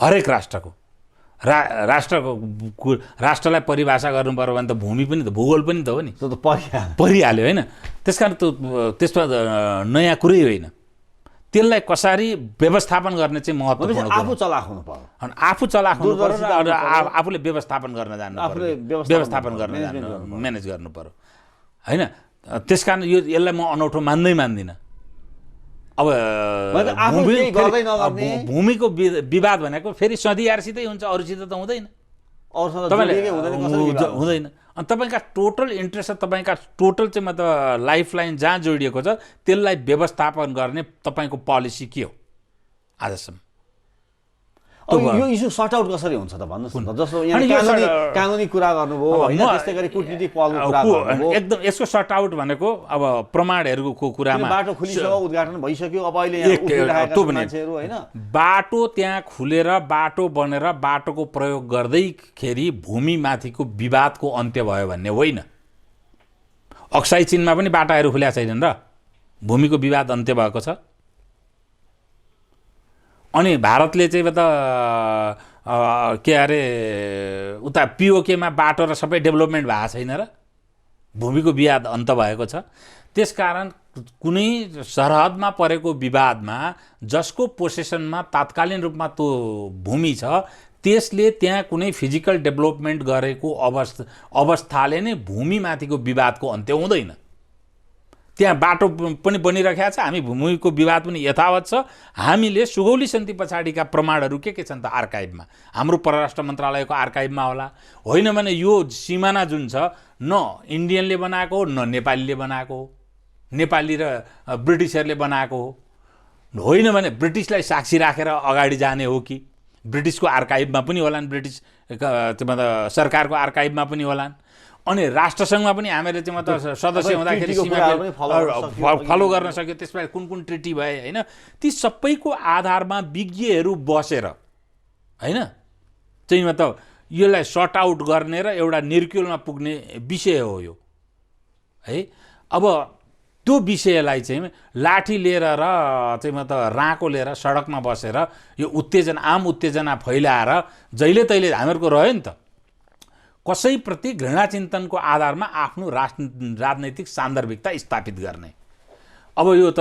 हरेक राष्ट्रको। राष्ट्रलाई परिभाषा गर्नु पर्यो भने त भूमि पनि त भूगोल पनि त हो नि, त्यो त परिहाल्यो होइन। त्यसकारण त्यसमा नयाँ कुरै होइन। त्यसलाई कसरी व्यवस्थापन गर्ने चाहिँ महत्त्वपूर्ण। आफू चलाख हुनु पर्यो, आफू चलाख हुनु पर्यो र आफूले व्यवस्थापन गर्न जान्नु पर्यो, व्यवस्थापन गर्न जान्नु, म्यानेज गर्नु पर्यो होइन। त्यसकारण यसलाई म अनौठो मान्दिनँ। अब भूमिको विवाद भनेको फेरि सधैँसितै हुन्छ, अरूसित त हुँदैन, हुँदैन। अनि तपाईँका टोटल इन्ट्रेस्ट छ, तपाईँका टोटल चाहिँ मतलब लाइफलाइन जहाँ जोडिएको छ त्यसलाई व्यवस्थापन गर्ने तपाईँको पोलिसी के हो आजसम्म? अब यो इस्यु सर्ट आउट कसरी हुन्छ त भन्नुहोस् न। जस्तो यहाँ कानुनी कुरा गर्नुभयो होइन, त्यस्तै गरी कूटनीतिक पहलको कुरा गर्नुभयो। एकदम यसको सर्ट आउट भनेको अब प्रमाणहरूको कुरामा बाटो खुलिसक्यो, उद्घाटन भइसक्यो, अब अहिले मान्छेहरू होइन बाटो त्यहाँ खुलेर बाटो बनेर बाटोको प्रयोग गर्दैखेरि भूमिमाथिको विवादको अन्त्य भयो भन्ने होइन। अक्साई चीनमा पनि बाटाहरू खुल्या छैनन् र भूमिको विवाद अन्त्य भएको छ। अनि भारतले चाहिँ त के अरे उता पिओकेमा बाटो र सबै डेभलपमेन्ट भएको छैन र भूमिको विवाद अन्त भएको छ। त्यसकारण कुनै सरहदमा परेको विवादमा जसको पोसेसनमा तात्कालीन रूपमा त्यो भूमि छ त्यसले त्यहाँ कुनै फिजिकल डेभलपमेन्ट गरेको अवस्थाले नै भूमिमाथिको विवादको अन्त्य हुँदैन। त्यहाँ बाटो पनि बनिरहेको छ, हामी भूमिको विवाद पनि यथावत छ। हामीले सुगौली सन्धि पछाडिका प्रमाणहरू के छन् त आर्काइभमा, हाम्रो परराष्ट्र मन्त्रालयको आर्काइभमा होला। होइन भने यो सिमाना जुन छ न इन्डियनले बनाएको न नेपालीले बनाएको, नेपाली र ब्रिटिसहरूले बनाएको होइन भने ब्रिटिसलाई साक्षी राखेर अगाडि जाने हो कि ब्रिटिसको आर्काइभमा पनि होलान्, ब्रिटिस मतलब सरकारको आर्काइभमा पनि होलान्। अनि राष्ट्रसङ्घमा पनि हामीहरूले चाहिँ म त सदस्य हुँदाखेरि फलो गर्न सक्यो। त्यसमा कुन कुन ट्रिटी भए होइन, ती सबैको आधारमा विज्ञहरू बसेर होइन चाहिँ मतलब यसलाई सर्ट आउट गर्ने र एउटा निर्क्युलमा पुग्ने विषय हो यो है। अब त्यो विषयलाई चाहिँ लाठी लिएर र चाहिँ मतलब राँको लिएर सडकमा बसेर यो उत्तेजना आम उत्तेजना फैलाएर जहिले तहिले हामीहरूको रह्यो नि त। कसैप्रति घृणा चिन्तनको आधारमा आफ्नो राजनैतिक सान्दर्भिकता स्थापित गर्ने। अब यो त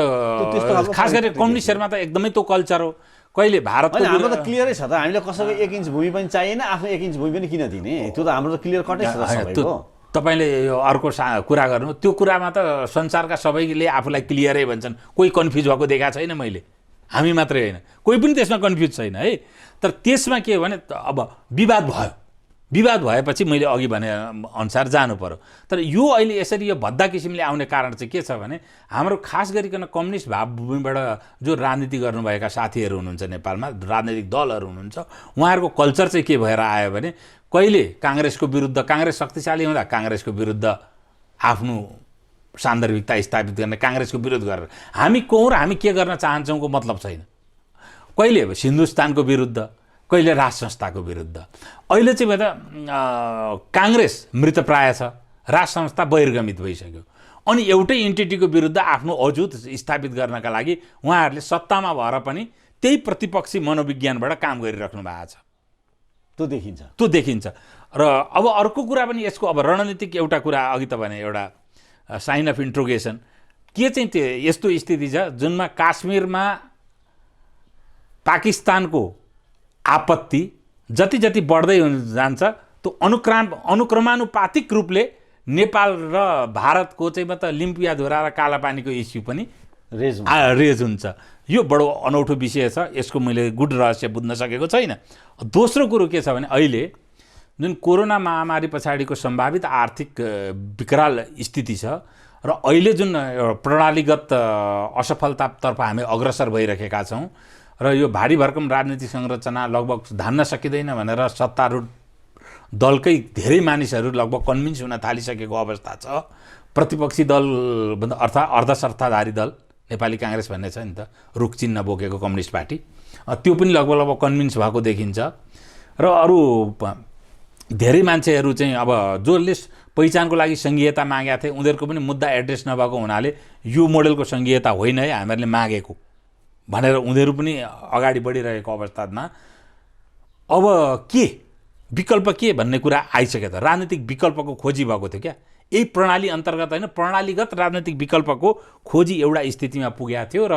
खास गरी कम्युनिस्टहरूमा त एकदमै त्यो कल्चर हो। कहिले भारतको हाम्रो त क्लियरै छ त, हामीले कसैको 1 इन्च भूमि पनि चाहिएन, आफ्नो 1 इन्च भूमि पनि किन दिने, त्यो त हाम्रो त क्लियर कटै छ सबैको। तपाईँले यो अर्को कुरा गर्नु, त्यो कुरामा त संसारका सबैले आफूलाई क्लियरै भन्छन्, कोही कन्फ्युज भएको देखाएको छैन मैले, हामी मात्रै होइन, कोही पनि त्यसमा कन्फ्युज छैन है। तर त्यसमा के हो भने अब विवाद भयो, विवाद भएपछि मैले अघि भने अनुसार जानु पर्यो। तर यो अहिले यसरी यो भद्दा किसिमले आउने कारण चाहिँ के छ भने हाम्रो खास गरिकन कम्युनिस्ट भावभूमिबाट जो राजनीति गर्नुभएका साथीहरू हुनुहुन्छ नेपालमा, राजनैतिक दलहरू हुनुहुन्छ, उहाँहरूको कल्चर चाहिँ के भएर आयो भने कहिले काङ्ग्रेसको विरुद्ध, काङ्ग्रेस शक्तिशाली हुँदा काङ्ग्रेसको विरुद्ध आफ्नो सान्दर्भिकता स्थापित गर्ने, काङ्ग्रेसको विरोध गरेर हामी को र हामी के गर्न चाहन्छौँको मतलब छैन। कहिले अब हिन्दुस्तानको विरुद्ध, कहिले राज संस्थाको विरुद्ध। अहिले चाहिँ काङ्ग्रेस मृतप्राय छ, राज संस्था बहिर्गमित भइसक्यो, अनि एउटै इन्टिटीको विरुद्ध आफ्नो अजुत स्थापित गर्नका लागि उहाँहरूले सत्तामा भएर पनि त्यही प्रतिपक्षी मनोविज्ञानबाट काम गरिराख्नु भएको छ। त्यो देखिन्छ। र अब अर्को कुरा पनि यसको अब रणनीतिक एउटा कुरा अघि त भने एउटा साइन अफ इन्ट्रोगेसन के चाहिँ त्यो यस्तो स्थिति छ जुनमा काश्मीरमा पाकिस्तानको आपत्ति जति जति बढ्दै जान्छ त्यो अनुक्रमानुपातिक रूपले नेपाल र भारतको चाहिँ मतलब लिम्पियाधुरा र कालापानीको इस्यु पनि रेज हुन्छ। यो बडो अनौठो विषय छ, यसको मैले गुड रहस्य बुझ्न सकेको छैन। दोस्रो कुरो के छ भने अहिले जुन कोरोना महामारी पछाडिको सम्भावित आर्थिक विकराल स्थिति छ र अहिले जुन प्रणालीगत असफलतातर्फ हामी अग्रसर भइरहेका छौँ र यो भारी भरकम राजनीतिक संरचना लगभग धान्न सकिँदैन भनेर सत्तारूढ दलकै धेरै मानिसहरू लगभग कन्भिन्स हुन थालिसकेको अवस्था छ। प्रतिपक्षी दल अर्थात् अर्धसत्ताधारी दल नेपाली काङ्ग्रेस भन्ने छ नि त, रुख चिन्ह बोकेको कम्युनिस्ट पार्टी, त्यो पनि लगभग कन्भिन्स भएको देखिन्छ। र अरू धेरै मान्छेहरू चाहिँ अब जसले पहिचानको लागि सङ्घीयता मागेका थिए उनीहरूको पनि मुद्दा एड्रेस नभएको हुनाले यो मोडेलको सङ्घीयता होइन है हामीहरूले मागेको भनेर उनीहरू पनि अगाडि बढिरहेको अवस्थामा अब के विकल्प के भन्ने कुरा आइसक्यो त। राजनीतिक विकल्पको खोजी भएको थियो क्या, यही प्रणाली अन्तर्गत होइन, प्रणालीगत राजनीतिक विकल्पको खोजी एउटा स्थितिमा पुगेको थियो र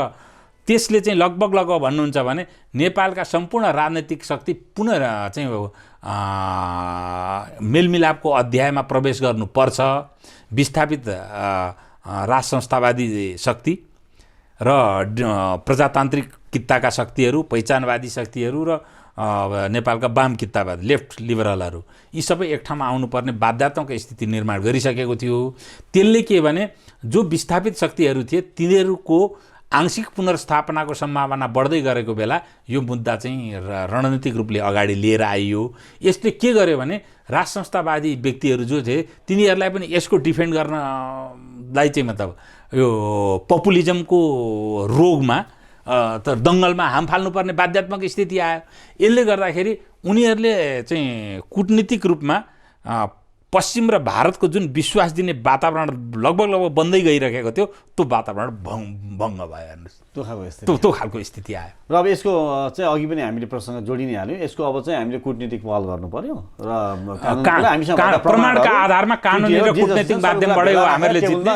त्यसले चाहिँ लगभग भन्नुहुन्छ भने नेपालका सम्पूर्ण राजनीतिक शक्ति पुनः चाहिँ मेलमिलापको अध्यायमा प्रवेश गर्नुपर्छ। विस्थापित राज संस्थावादी शक्ति र प्रजातान्त्रिक कित्ताका शक्तिहरू, पहिचानवादी शक्तिहरू र नेपालका वाम कित्तावादी लेफ्ट लिबरलहरू, यी सबै एक ठाउँमा आउनुपर्ने बाध्यात्मक स्थिति निर्माण गरिसकेको थियो। त्यसले के भने जो विस्थापित शक्तिहरू थिए तिनीहरूको आंशिक पुनर्स्थापनाको सम्भावना बढ्दै गरेको बेला यो मुद्दा चाहिँ रणनीतिक रूपले अगाडि लिएर आइयो। यसले के गर्यो भने राज संस्थावादी व्यक्तिहरू जो थिए तिनीहरूलाई पनि यसको डिफेन्ड गर्नलाई चाहिँ मतलब यो पपुलिजमको रोगमा त दङ्गलमा हाम फाल्नुपर्ने बाध्यात्मक स्थिति आयो। यसले गर्दाखेरि उनीहरूले चाहिँ कूटनीतिक रूपमा पश्चिम र भारतको जुन विश्वास दिने वातावरण लगभग बन्दै गइरहेको थियो त्यो वातावरण भङ्ग भयो हेर्नुहोस्, त्यो खालको स्थिति आयो। र अब यसको चाहिँ अघि पनि हामीले प्रसङ्ग जोडि नै हाल्यौँ, यसको अब चाहिँ हामीले कूटनीतिक पहल गर्नु पर्यो र प्रमाणका आधारमा कानुनी र कूटनीतिक माध्यमबाटै हामीहरूले जित्ने।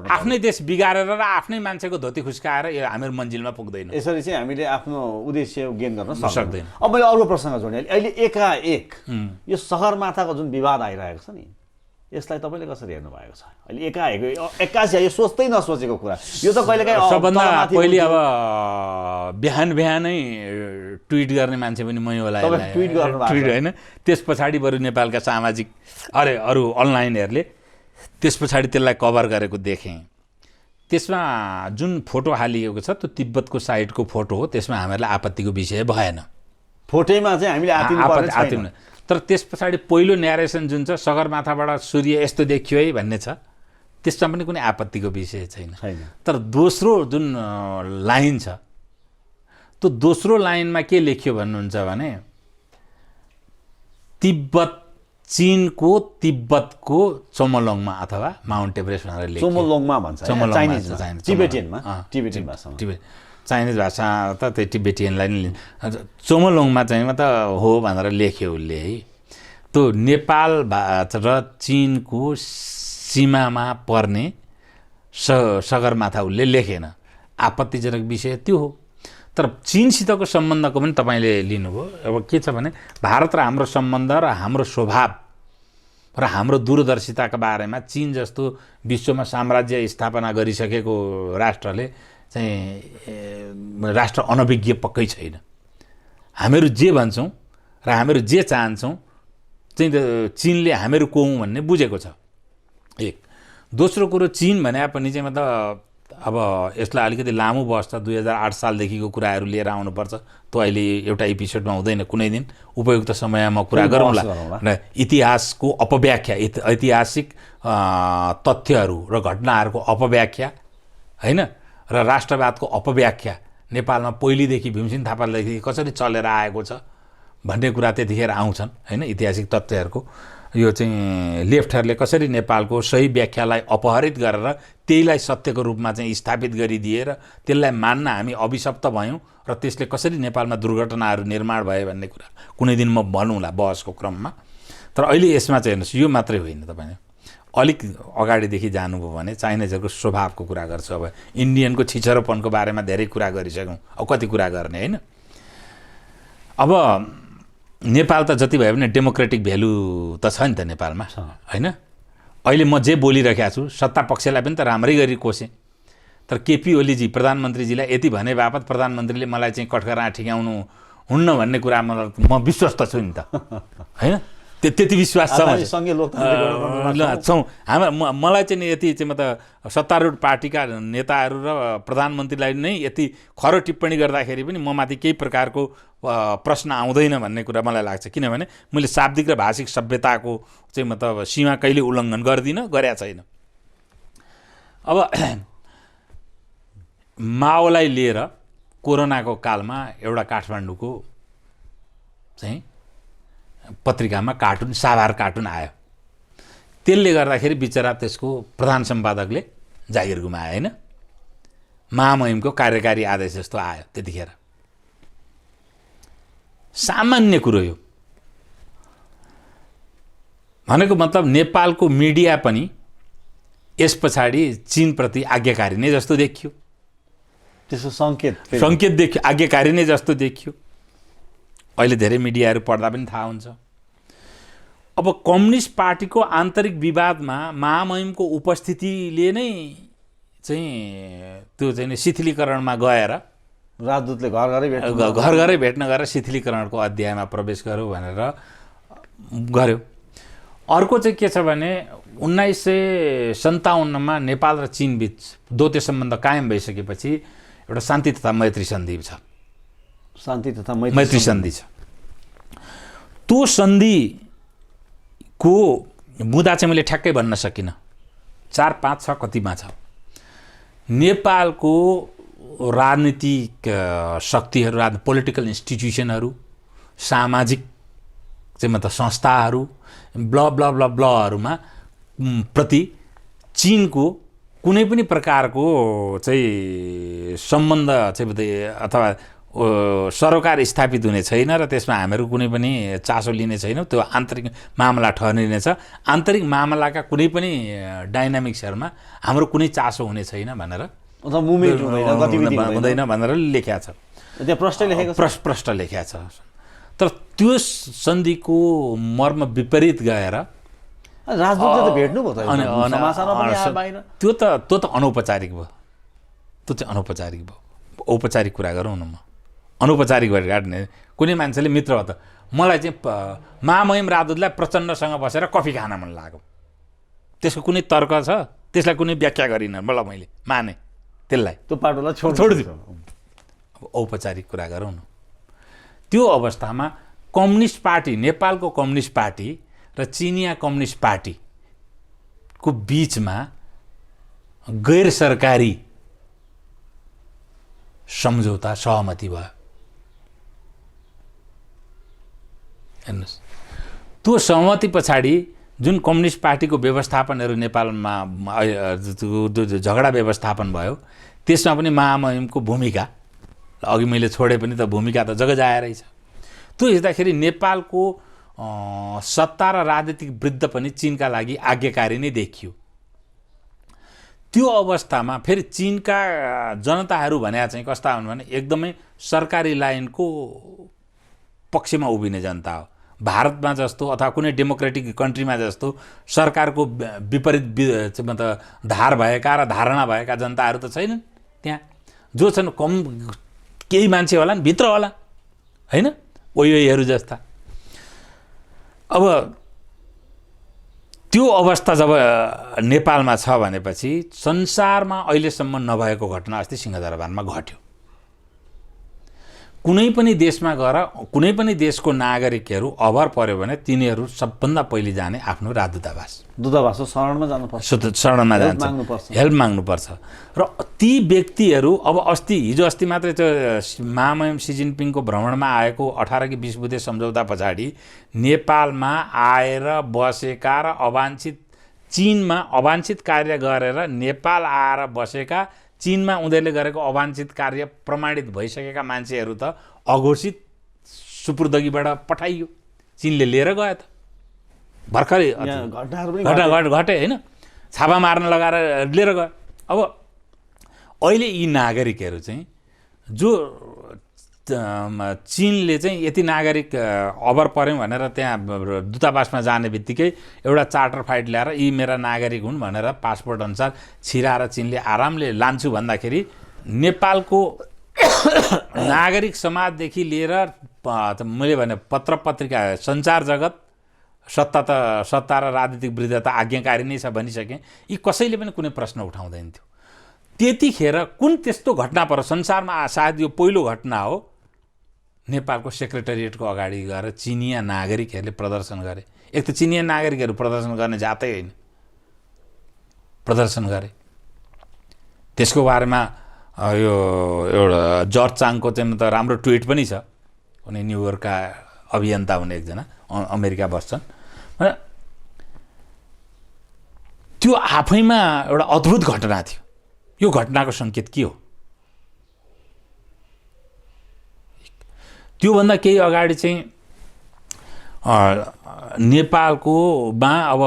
आफ्नै देश बिगारेर र आफ्नै मान्छेको धोती खुस्काएर हामीहरू मन्जिलमा पुग्दैन। यसरी चाहिँ हामीले आफ्नो उद्देश्य गेन गर्न सक्दैन। अब मैले अर्को प्रसङ्ग जोडेँ, अहिले एकाएक यो सगरमाथाको जुन विवाद आइरहेको छ नि यसलाई तपाईँले कसरी हेर्नु भएको छ? अहिले एकाएक एक्कासी यो सोच्दै नसोचेको कुरा, यो त कहिलेकाहीँ सबभन्दा पहिले अब बिहानै ट्विट गर्ने मान्छे पनि मै होला, ट्विट होइन, त्यस पछाडि बरु नेपालका सामाजिक अरू अनलाइनहरूले त्यस पछाडि त्यसलाई कभर गरेको देखेँ। त्यसमा जुन फोटो हालिएको छ त्यो तिब्बतको साइडको फोटो हो, त्यसमा हामीहरूलाई आपत्तिको विषय भएन। फोटोमा चाहिँ हामीले तर त्यस पछाडि पहिलो न्यारेसन जुन छ सगरमाथाबाट सूर्य यस्तो देखियो है भन्ने छ, त्यसमा पनि कुनै आपत्तिको विषय छैन। तर दोस्रो जुन लाइन छ, त्यो दोस्रो लाइनमा के लेख्यो भन्नुहुन्छ भने चीनको तिब्बतको चोमोलोङमा अथवा माउन्ट एभरेस्ट भनेर लेख्यो। चोमोलोङमा भन्छ, टिबेटियनमा, चाइनिज भाषा त त्यो टिबेटियनलाई नै चोमोलोङमा चाहिँ त हो भनेर लेख्यो उसले है। त्यो नेपाल र चीनको सीमामा पर्ने सगरमाथा उसले लेखेन, आपत्तिजनक विषय त्यो हो। तर चीनसितको सम्बन्धको पनि तपाईँले लिनुभयो। अब के छ भने भारत र हाम्रो सम्बन्ध र हाम्रो स्वभाव र हाम्रो दूरदर्शिताका बारेमा चीन जस्तो विश्वमा साम्राज्य स्थापना गरिसकेको राष्ट्रले चाहिँ राष्ट्र अनभिज्ञ पक्कै छैन। हामीहरू जे भन्छौँ र हामीहरू जे चाहन्छौँ चाहिँ चीनले हामीहरू को हौँ भन्ने बुझेको छ, एक। दोस्रो कुरो, चीन भने पनि चाहिँ मतलब अब यसलाई अलिकति लामो बस्छ, 2008 सालदेखिको कुराहरू लिएर आउनुपर्छ। त्यो अहिले एउटा एपिसोडमा हुँदैन, कुनै दिन उपयुक्त समयमा कुरा गरौँला। र इतिहासको अपव्याख्या, ऐतिहासिक तथ्यहरू र घटनाहरूको अपव्याख्या होइन, र राष्ट्रवादको अपव्याख्या नेपालमा पहिलेदेखि भीमसेन थापादेखि कसरी चलेर आएको छ भन्ने कुरा त्यतिखेर आउँछन् होइन। ऐतिहासिक तथ्यहरूको यो चाहिँ लेफ्टहरूले कसरी नेपालको सही व्याख्यालाई अपहरित गरेर त्यहीलाई सत्यको रूपमा चाहिँ स्थापित गरिदिएर त्यसलाई मान्न हामी अभिशप्त भयौँ र त्यसले कसरी नेपालमा दुर्घटनाहरू निर्माण भयो भन्ने कुरा कुनै दिन म भनौँला बहसको क्रममा। तर अहिले यसमा चाहिँ हेर्नुहोस्, यो मात्रै होइन, तपाईँले अलिक अगाडिदेखि जानुभयो भने चाइनिजहरूको स्वभावको कुरा गर्छु। अब इन्डियनको छिछरोपनको बारेमा धेरै कुरा गरिसक्यौँ, अब कति कुरा गर्ने होइन। अब नेपाल त जति भयो भने डेमोक्रेटिक भ्यालु त छ नि त नेपालमा होइन। अहिले म जे बोलिरहेको छु सत्ता पक्षलाई पनि त राम्रै गरी कोसेँ, तर केपी ओलीजी प्रधानमन्त्रीजीलाई यति भने बापत प्रधानमन्त्रीले मलाई चाहिँ कठघरा ठिकाउनु हुन्न भन्ने कुरा म विश्वस्त छु नि त होइन। त्यति विश्वास छ छौँ मलाई चाहिँ यति चाहिँ मतलब सत्तारूढ पार्टीका नेताहरू र प्रधानमन्त्रीलाई नै यति खरो टिप्पणी गर्दाखेरि पनि म माथि केही प्रकारको प्रश्न आउँदैन भन्ने कुरा मलाई लाग्छ। किनभने मैले शाब्दिक र भाषिक सभ्यताको चाहिँ मतलब सीमा कहिले उल्लङ्घन गर्दिनँ, गरेका छैन। अब माओलाई लिएर कोरोनाको कालमा एउटा काठमाडौँको चाहिँ पत्रिकामा कार्टुन, साभार कार्टुन आयो। त्यसले गर्दाखेरि बिचरा त्यसको प्रधान सम्पादकले जागिर गुमायो होइन। महामहिमको कार्यकारी आदेश जस्तो आयो त्यतिखेर। सामान्य कुरो यो भनेको मतलब नेपालको मिडिया पनि यस पछाडि चीनप्रति आज्ञाकारी नै जस्तो देखियो, त्यसको सङ्केत देखियो, आज्ञाकारी नै जस्तो देखियो। अहिले धेरै मिडियाहरू पढ्दा पनि थाहा हुन्छ। अब कम्युनिस्ट पार्टीको आन्तरिक विवादमा महामहिमको उपस्थितिले नै चाहिँ त्यो चाहिँ शिथिलीकरणमा गएर राजदूतले घर घरै भेट्न गएर शिथिलीकरणको अध्यायमा प्रवेश गर्यो भनेर गर्यो। अर्को चाहिँ के छ भने 1957मा नेपाल र चीनबीच द्वैत सम्बन्ध कायम भइसकेपछि एउटा शान्ति तथा मैत्री सन्धि छ। शान्ति तथा मैत्री सन्धि छ। त्यो सन्धिको मुद्दा चाहिँ मैले ठ्याक्कै भन्न सकिनँ, 4, 5, 6 कतिमा छ। नेपालको राजनीतिक शक्तिहरू, पोलिटिकल इन्स्टिट्युसनहरू, सामाजिक चाहिँ मतलब संस्थाहरू ब्लहरूमा प्रति चीनको कुनै पनि प्रकारको चाहिँ सम्बन्ध चाहिँ अथवा सरोकार स्थापित हुने छैन र त्यसमा हामीहरू कुनै पनि चासो लिने छैनौँ। त्यो आन्तरिक मामला ठहरिनेछ। आन्तरिक मामलाका कुनै पनि डाइनामिक्सहरूमा हाम्रो कुनै चासो हुने छैन भनेर हुँदैन भनेर लेख्या छ। त्यहाँ प्रष्ट लेख्या छ। तर त्यो सन्धिको मर्म विपरीत गएर राजदूतले त भेट्नु भयो त्यो त अनौपचारिक भयो। त्यो चाहिँ अनौपचारिक भयो। औपचारिक कुरा गरौँ न, म अनौपचारिक भएर काट्ने कुनै मान्छेले मित्र हो त मलाई चाहिँ महामहिम राजदूतलाई प्रचण्डसँग बसेर कफी खान मन लाग्यो, त्यसको कुनै तर्क छ, त्यसलाई कुनै व्याख्या गरिनँ, मलाई मैले माने त्यसलाई, त्यो पाटोलाई छोडिदियो। अब औपचारिक कुरा गरौँ न। त्यो अवस्थामा कम्युनिस्ट पार्टी, नेपालको कम्युनिस्ट पार्टी र चिनिया कम्युनिस्ट पार्टीको बीचमा गैर सरकारी सम्झौता सहमति भयो। हेर्नुहोस्, त्यो सहमति पछाडि जुन कम्युनिस्ट पार्टीको व्यवस्थापनहरू नेपालमा झगडा व्यवस्थापन भयो, त्यसमा पनि महामहिमको भूमिका, अघि मैले छोडे पनि त भूमिका त जगजाया रहेछ। त्यो हेर्दाखेरि नेपालको सत्ता र राजनीतिक वृद्ध पनि चीनका लागि आज्ञाकारी नै देखियो। त्यो अवस्थामा फेरि चीनका जनताहरू भने चाहिँ कस्ता हुन् भने एकदमै सरकारी लाइनको पक्षमा उभिने जनता हो। भारतमा जस्तो अथवा कुनै डेमोक्रेटिक कन्ट्रीमा जस्तो सरकारको विपरीत मतलब धार भएका र धारणा भएका जनताहरू त छैनन् त्यहाँ। जो छन् कम केही मान्छे होला नि भित्र होला, होइन, ओयोहरू जस्ता। अब त्यो अवस्था जब नेपालमा छ भनेपछि संसारमा अहिलेसम्म नभएको घटना अस्ति सिंहदरबारमा घट्यो। कुनै पनि देशमा गएर कुनै पनि देशको नागरिकहरू अभर पर्यो भने तिनीहरू सबभन्दा पहिले जाने आफ्नो दूतावास शरणमा जानुपर्छ, शरणमा जान्छ, हेल्प माग्नुपर्छ। र ती व्यक्तिहरू अब हिजो अस्ति मात्रै त्यो महामहिम सी जिनपिङको भ्रमणमा आएको 18 कि 20 बुँदे सम्झौता पछाडि नेपालमा आएर बसेका र चीनमा अवाञ्छित कार्य गरेर नेपाल आएर बसेका, चीनमा उनीहरूले गरेको अवाञ्छित कार्य प्रमाणित भइसकेका मान्छेहरू त अघोषित सुपुर्दगीबाट पठाइयो, चीनले लिएर गयो। त भर्खरै घटे होइन, छापा मार्न लगाएर लिएर गयो। अब अहिले यी नागरिकहरू चाहिँ जो चीनले चाहिँ यति नागरिक अभर पर्यौँ भनेर त्यहाँ दूतावासमा जाने बित्तिकै एउटा चार्टर फ्लाइट ल्याएर यी मेरा नागरिक हुन् भनेर पासपोर्ट अनुसार छिराएर चीनले आरामले लान्छु भन्दाखेरि नेपालको नागरिक समाजदेखि लिएर मैले भने पत्र पत्रिका, सञ्चार जगत, सत्ता र राजनीतिक वृद्ध त आज्ञाकारी नै छ भनिसकेँ, यी कसैले पनि कुनै प्रश्न उठाउँदैन थियो। त्यतिखेर कुन त्यस्तो घटना पर्यो संसारमा, सायद यो पहिलो घटना हो, नेपालको सेक्रेटेरिएटको अगाडि गएर चिनिया नागरिकहरूले प्रदर्शन गरे। एक त चिनिया नागरिकहरू प्रदर्शन गर्ने जातै होइन, प्रदर्शन गरे। त्यसको बारेमा यो एउटा जर्ज चाङको चाहिँ त राम्रो ट्विट पनि छ, उनी न्युयोर्कका अभियन्ता हुने एकजना, अमेरिका बस्छन्। त्यो आफैमा एउटा अद्भुत घटना थियो। यो घटनाको सङ्केत के हो? त्योभन्दा केही अगाडि चाहिँ नेपालकोमा अब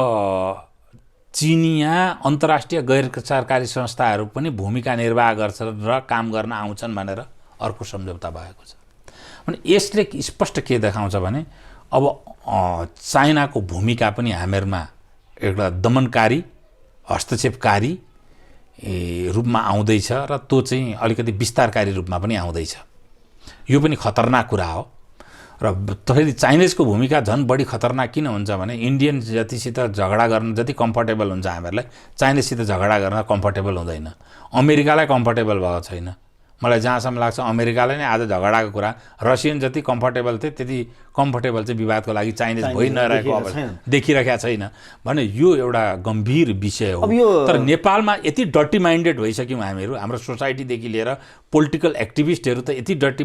चिनिया अन्तर्राष्ट्रिय गैर सरकारी संस्थाहरू पनि भूमिका निर्वाह गर्छन् र काम गर्न आउँछन् भनेर अर्को सम्झौता भएको छ। अनि यसले स्पष्ट के देखाउँछ भने अब चाइनाको भूमिका पनि हामीहरूमा एउटा दमनकारी, हस्तक्षेपकारी रूपमा आउँदैछ र त्यो चाहिँ अलिकति विस्तारकारी रूपमा पनि आउँदैछ। यो पनि खतरनाक कुरा हो। र फेरि चाइनिजको भूमिका झन् बढी खतरनाक किन हुन्छ भने इन्डियन जतिसित झगडा गर्न जति कम्फर्टेबल हुन्छ हामीहरूलाई, चाइनिजसित झगडा गर्न कम्फर्टेबल हुँदैन। अमेरिकालाई कम्फर्टेबल भएको छैन। मलाई जहाँसम्म लाग्छ अमेरिकालाई नै आज झगडाको कुरा, रसियन जति कम्फर्टेबल थिए त्यति कम्फर्टेबल चाहिँ विवादको लागि चाइनिज भइ नरहेको अवस्था देखिरहेका छैन भने यो एउटा गम्भीर विषय हो। तर नेपालमा यति डर्टी माइन्डेड भइसक्यौँ हामीहरू, हाम्रो सोसाइटीदेखि लिएर पोलिटिकल एक्टिभिस्टहरू त यति डर्टी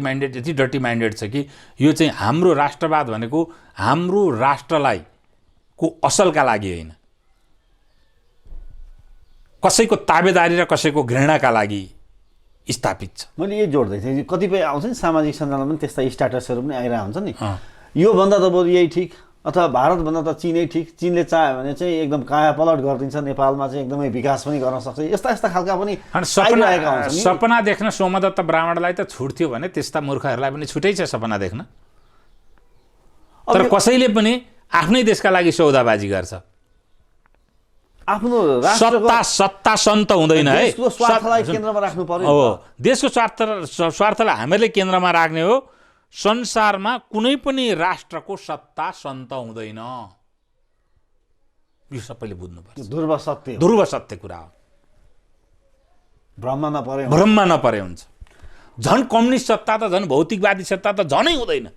माइन्डेड छ कि यो चाहिँ हाम्रो राष्ट्रवाद भनेको हाम्रो राष्ट्रलाई को असलका लागि होइन, कसैको ताबेदारी र कसैको घृणाका लागि स्थापित छ। मैले यो जोड्दै थिएँ, कतिपय आउँछ नि सामाजिक सञ्जालमा पनि त्यस्ता स्ट्याटसहरू पनि आइरहेको हुन्छ नि, योभन्दा त बरु यही ठिक अथवा भारतभन्दा त चीनै ठिक, चीनले चाह्यो भने चाहिँ एकदम काया पलट गरिदिन्छ, नेपालमा चाहिँ एकदमै विकास पनि गर्न सक्छ, यस्ता खालका पनि सपना देख्न सोमदत्त ब्राह्मणलाई त छुट थियो भने त्यस्ता मूर्खहरूलाई पनि छुटै छ सपना देख्न। तर कसैले पनि आफ्नै देशका लागि सौदाबाजी गर्छ। आफ्नो सत्ता सन्त हुँदैन है, देशको स्वार्थलाई केन्द्रमा राख्नु पर्यो। हो, देशको स्वार्थलाई हामीले केन्द्रमा राख्ने हो। संसारमा कुनै पनि राष्ट्रको सत्ता सन्त हुँदैन, यो सबैले बुझ्नुपर्छ। ध्रुव सत्य कुरा हो। भ्रममा नपरे हुन्छ। झन् कम्युनिस्ट सत्ता त झन् भौतिकवादी सत्ता त झनै हुँदैन।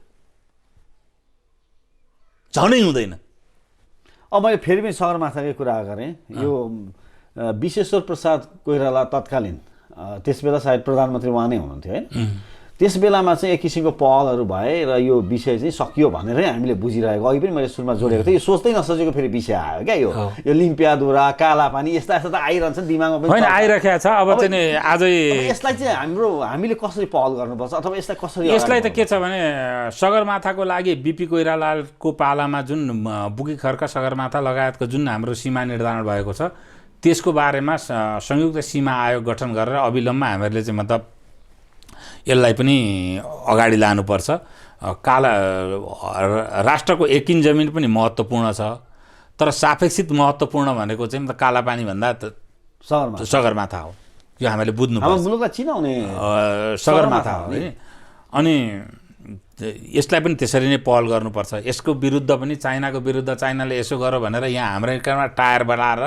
झनै हुँदैन। अब मैले फेरि पनि सगरमाथाकै कुरा गरेँ। यो विश्वेश्वर प्रसाद कोइराला तत्कालीन त्यसबेला सायद प्रधानमन्त्री उहाँ नै हुनुहुन्थ्यो होइन। त्यस बेलामा चाहिँ एक किसिमको पहलहरू भए र यो विषय चाहिँ सकियो भनेरै हामीले बुझिरहेको। अघि पनि मैले सुरुमा जोडेको थिएँ, यो सोच्दै नसोचेको फेरि विषय आयो क्या। यो लिम्पियादुरा, कालापानी यस्ता यस्ता त आइरहन्छन् दिमागमा पनि, होइन आइराखेको छ। अब चाहिँ आजै यसलाई चाहिँ हामीले कसरी पहल गर्नुपर्छ अथवा यसलाई कसरी यसलाई त के छ भने सगरमाथाको लागि बिपी कोइरालाको पालामा जुन बुकी खर्का सगरमाथा लगायतको जुन हाम्रो सीमा निर्धारण भएको छ त्यसको बारेमा संयुक्त सीमा आयोग गठन गरेर अविलम्ब हामीहरूले चाहिँ मतलब यसलाई पनि अगाडि लानुपर्छ। राष्ट्रको 1 इन्च जमिन पनि महत्त्वपूर्ण छ, तर सापेक्षित महत्त्वपूर्ण भनेको चाहिँ कालापानी भन्दा सगरमाथा हो। यो हामीले बुझ्नुपर्छ। मुलुकलाई चिनाउने सगरमाथा हो है। अनि यसलाई पनि त्यसरी नै पहल गर्नुपर्छ। यसको विरुद्ध पनि चाइनाको विरुद्ध चाइनाले यसो गर भनेर यहाँ हाम्रो एकमा टायर बनाएर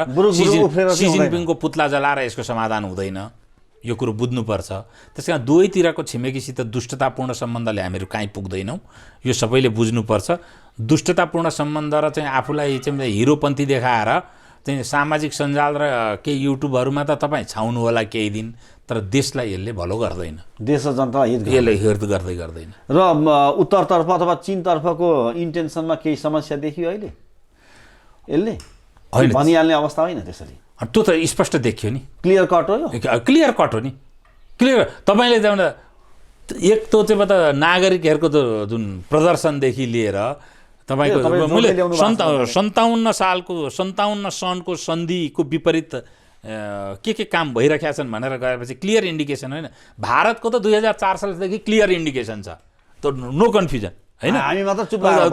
सी जिनपिङको पुतला जलाएर यसको समाधान हुँदैन। यो कुरो बुझ्नुपर्छ। त्यस कारण दुवैतिरको छिमेकीसित दुष्टतापूर्ण सम्बन्धले हामीहरू कहीँ पुग्दैनौँ, यो सबैले बुझ्नुपर्छ। दुष्टतापूर्ण सम्बन्ध र चाहिँ आफूलाई चाहिँ हिरोपन्थी देखाएर चाहिँ सामाजिक सञ्जाल र केही युट्युबहरूमा त तपाईँ छाउनु होला केही दिन, तर देशलाई यसले भलो गर्दैन, देश र जनता यसले हित गर्दैन। र उत्तरतर्फ अथवा चीनतर्फको इन्टेन्सनमा केही समस्या देखियो अहिले यसले भनिहाल्ने अवस्था होइन त्यसरी? त्यो त स्पष्ट देखियो नि, क्लियर कट हो। क्लियर कट हो नि, क्लियर। तपाईँले एक त चाहिँ नागरिकहरूको जुन प्रदर्शनदेखि लिएर तपाईँको मैले 57 सनको सन्धिको विपरीत के काम भइरहेका छन् भनेर गएपछि क्लियर इन्डिकेसन होइन। भारतको त 2004 सालदेखि क्लियर इन्डिकेसन छ, त नो कन्फ्युजन होइन। हामी मात्र चुप पहल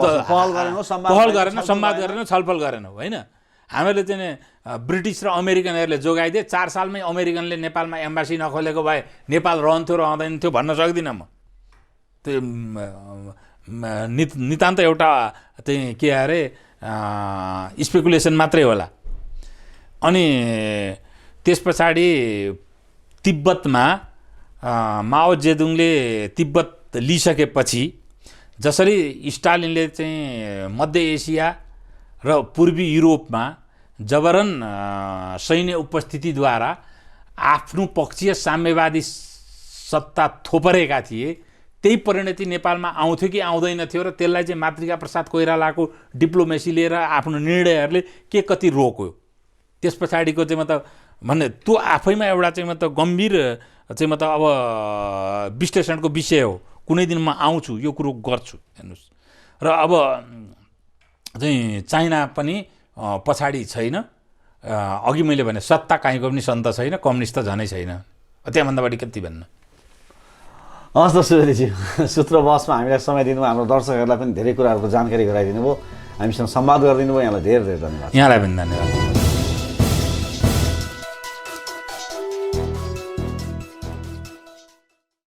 गरेन, संवाद गरेन, छलफल गरेन होइन। हामीहरूले चाहिँ ब्रिटिस र अमेरिकनहरूले जोगाइदिए। 4 सालमै अमेरिकनले नेपालमा एम्बासी नखोलेको भए नेपाल रहन्थ्यो रहँदैन थियो भन्न सक्दिनँ म। त्यो नितान्त एउटा चाहिँ के अरे स्पेकुलेसन मात्रै होला। अनि त्यस पछाडि तिब्बतमा माओ जेदुङले तिब्बत लिइसकेपछि जसरी स्टालिनले चाहिँ मध्य एसिया र पूर्वी युरोपमा जबरन सैन्य उपस्थितिद्वारा आफ्नो पक्षीय साम्यवादी सत्ता थोपरेका थिए, त्यही परिणति नेपालमा आउँथ्यो कि आउँदैन थियो र त्यसलाई चाहिँ मातृका प्रसाद कोइरालाको डिप्लोमेसीले र आफ्नो निर्णयहरूले के कति रोक्यो। त्यस पछाडिको चाहिँ मतलब भन्ने त्यो आफैमा एउटा चाहिँ मतलब गम्भीर चाहिँ मतलब अब विश्लेषणको विषय हो। कुनै दिन म आउँछु यो कुरो गर्छु हेर्नुहोस्। र अब चाहिँ चाइना पनि पछाडि छैन। अघि मैले भने सत्ता काहीँको पनि सन्त छैन, कम्युनिस्ट त झनै छैन। त्यहाँभन्दा बढी कति भन्नु। हस् त सुरेशजी, सूत्र बहसमा हामीलाई समय दिनुभयो, हाम्रो दर्शकहरूलाई पनि धेरै कुराहरूको जानकारी गराइदिनु भयो, हामीसँग संवाद गरिदिनु भयो। यहाँलाई धेरै धेरै धन्यवाद। यहाँलाई पनि धन्यवाद।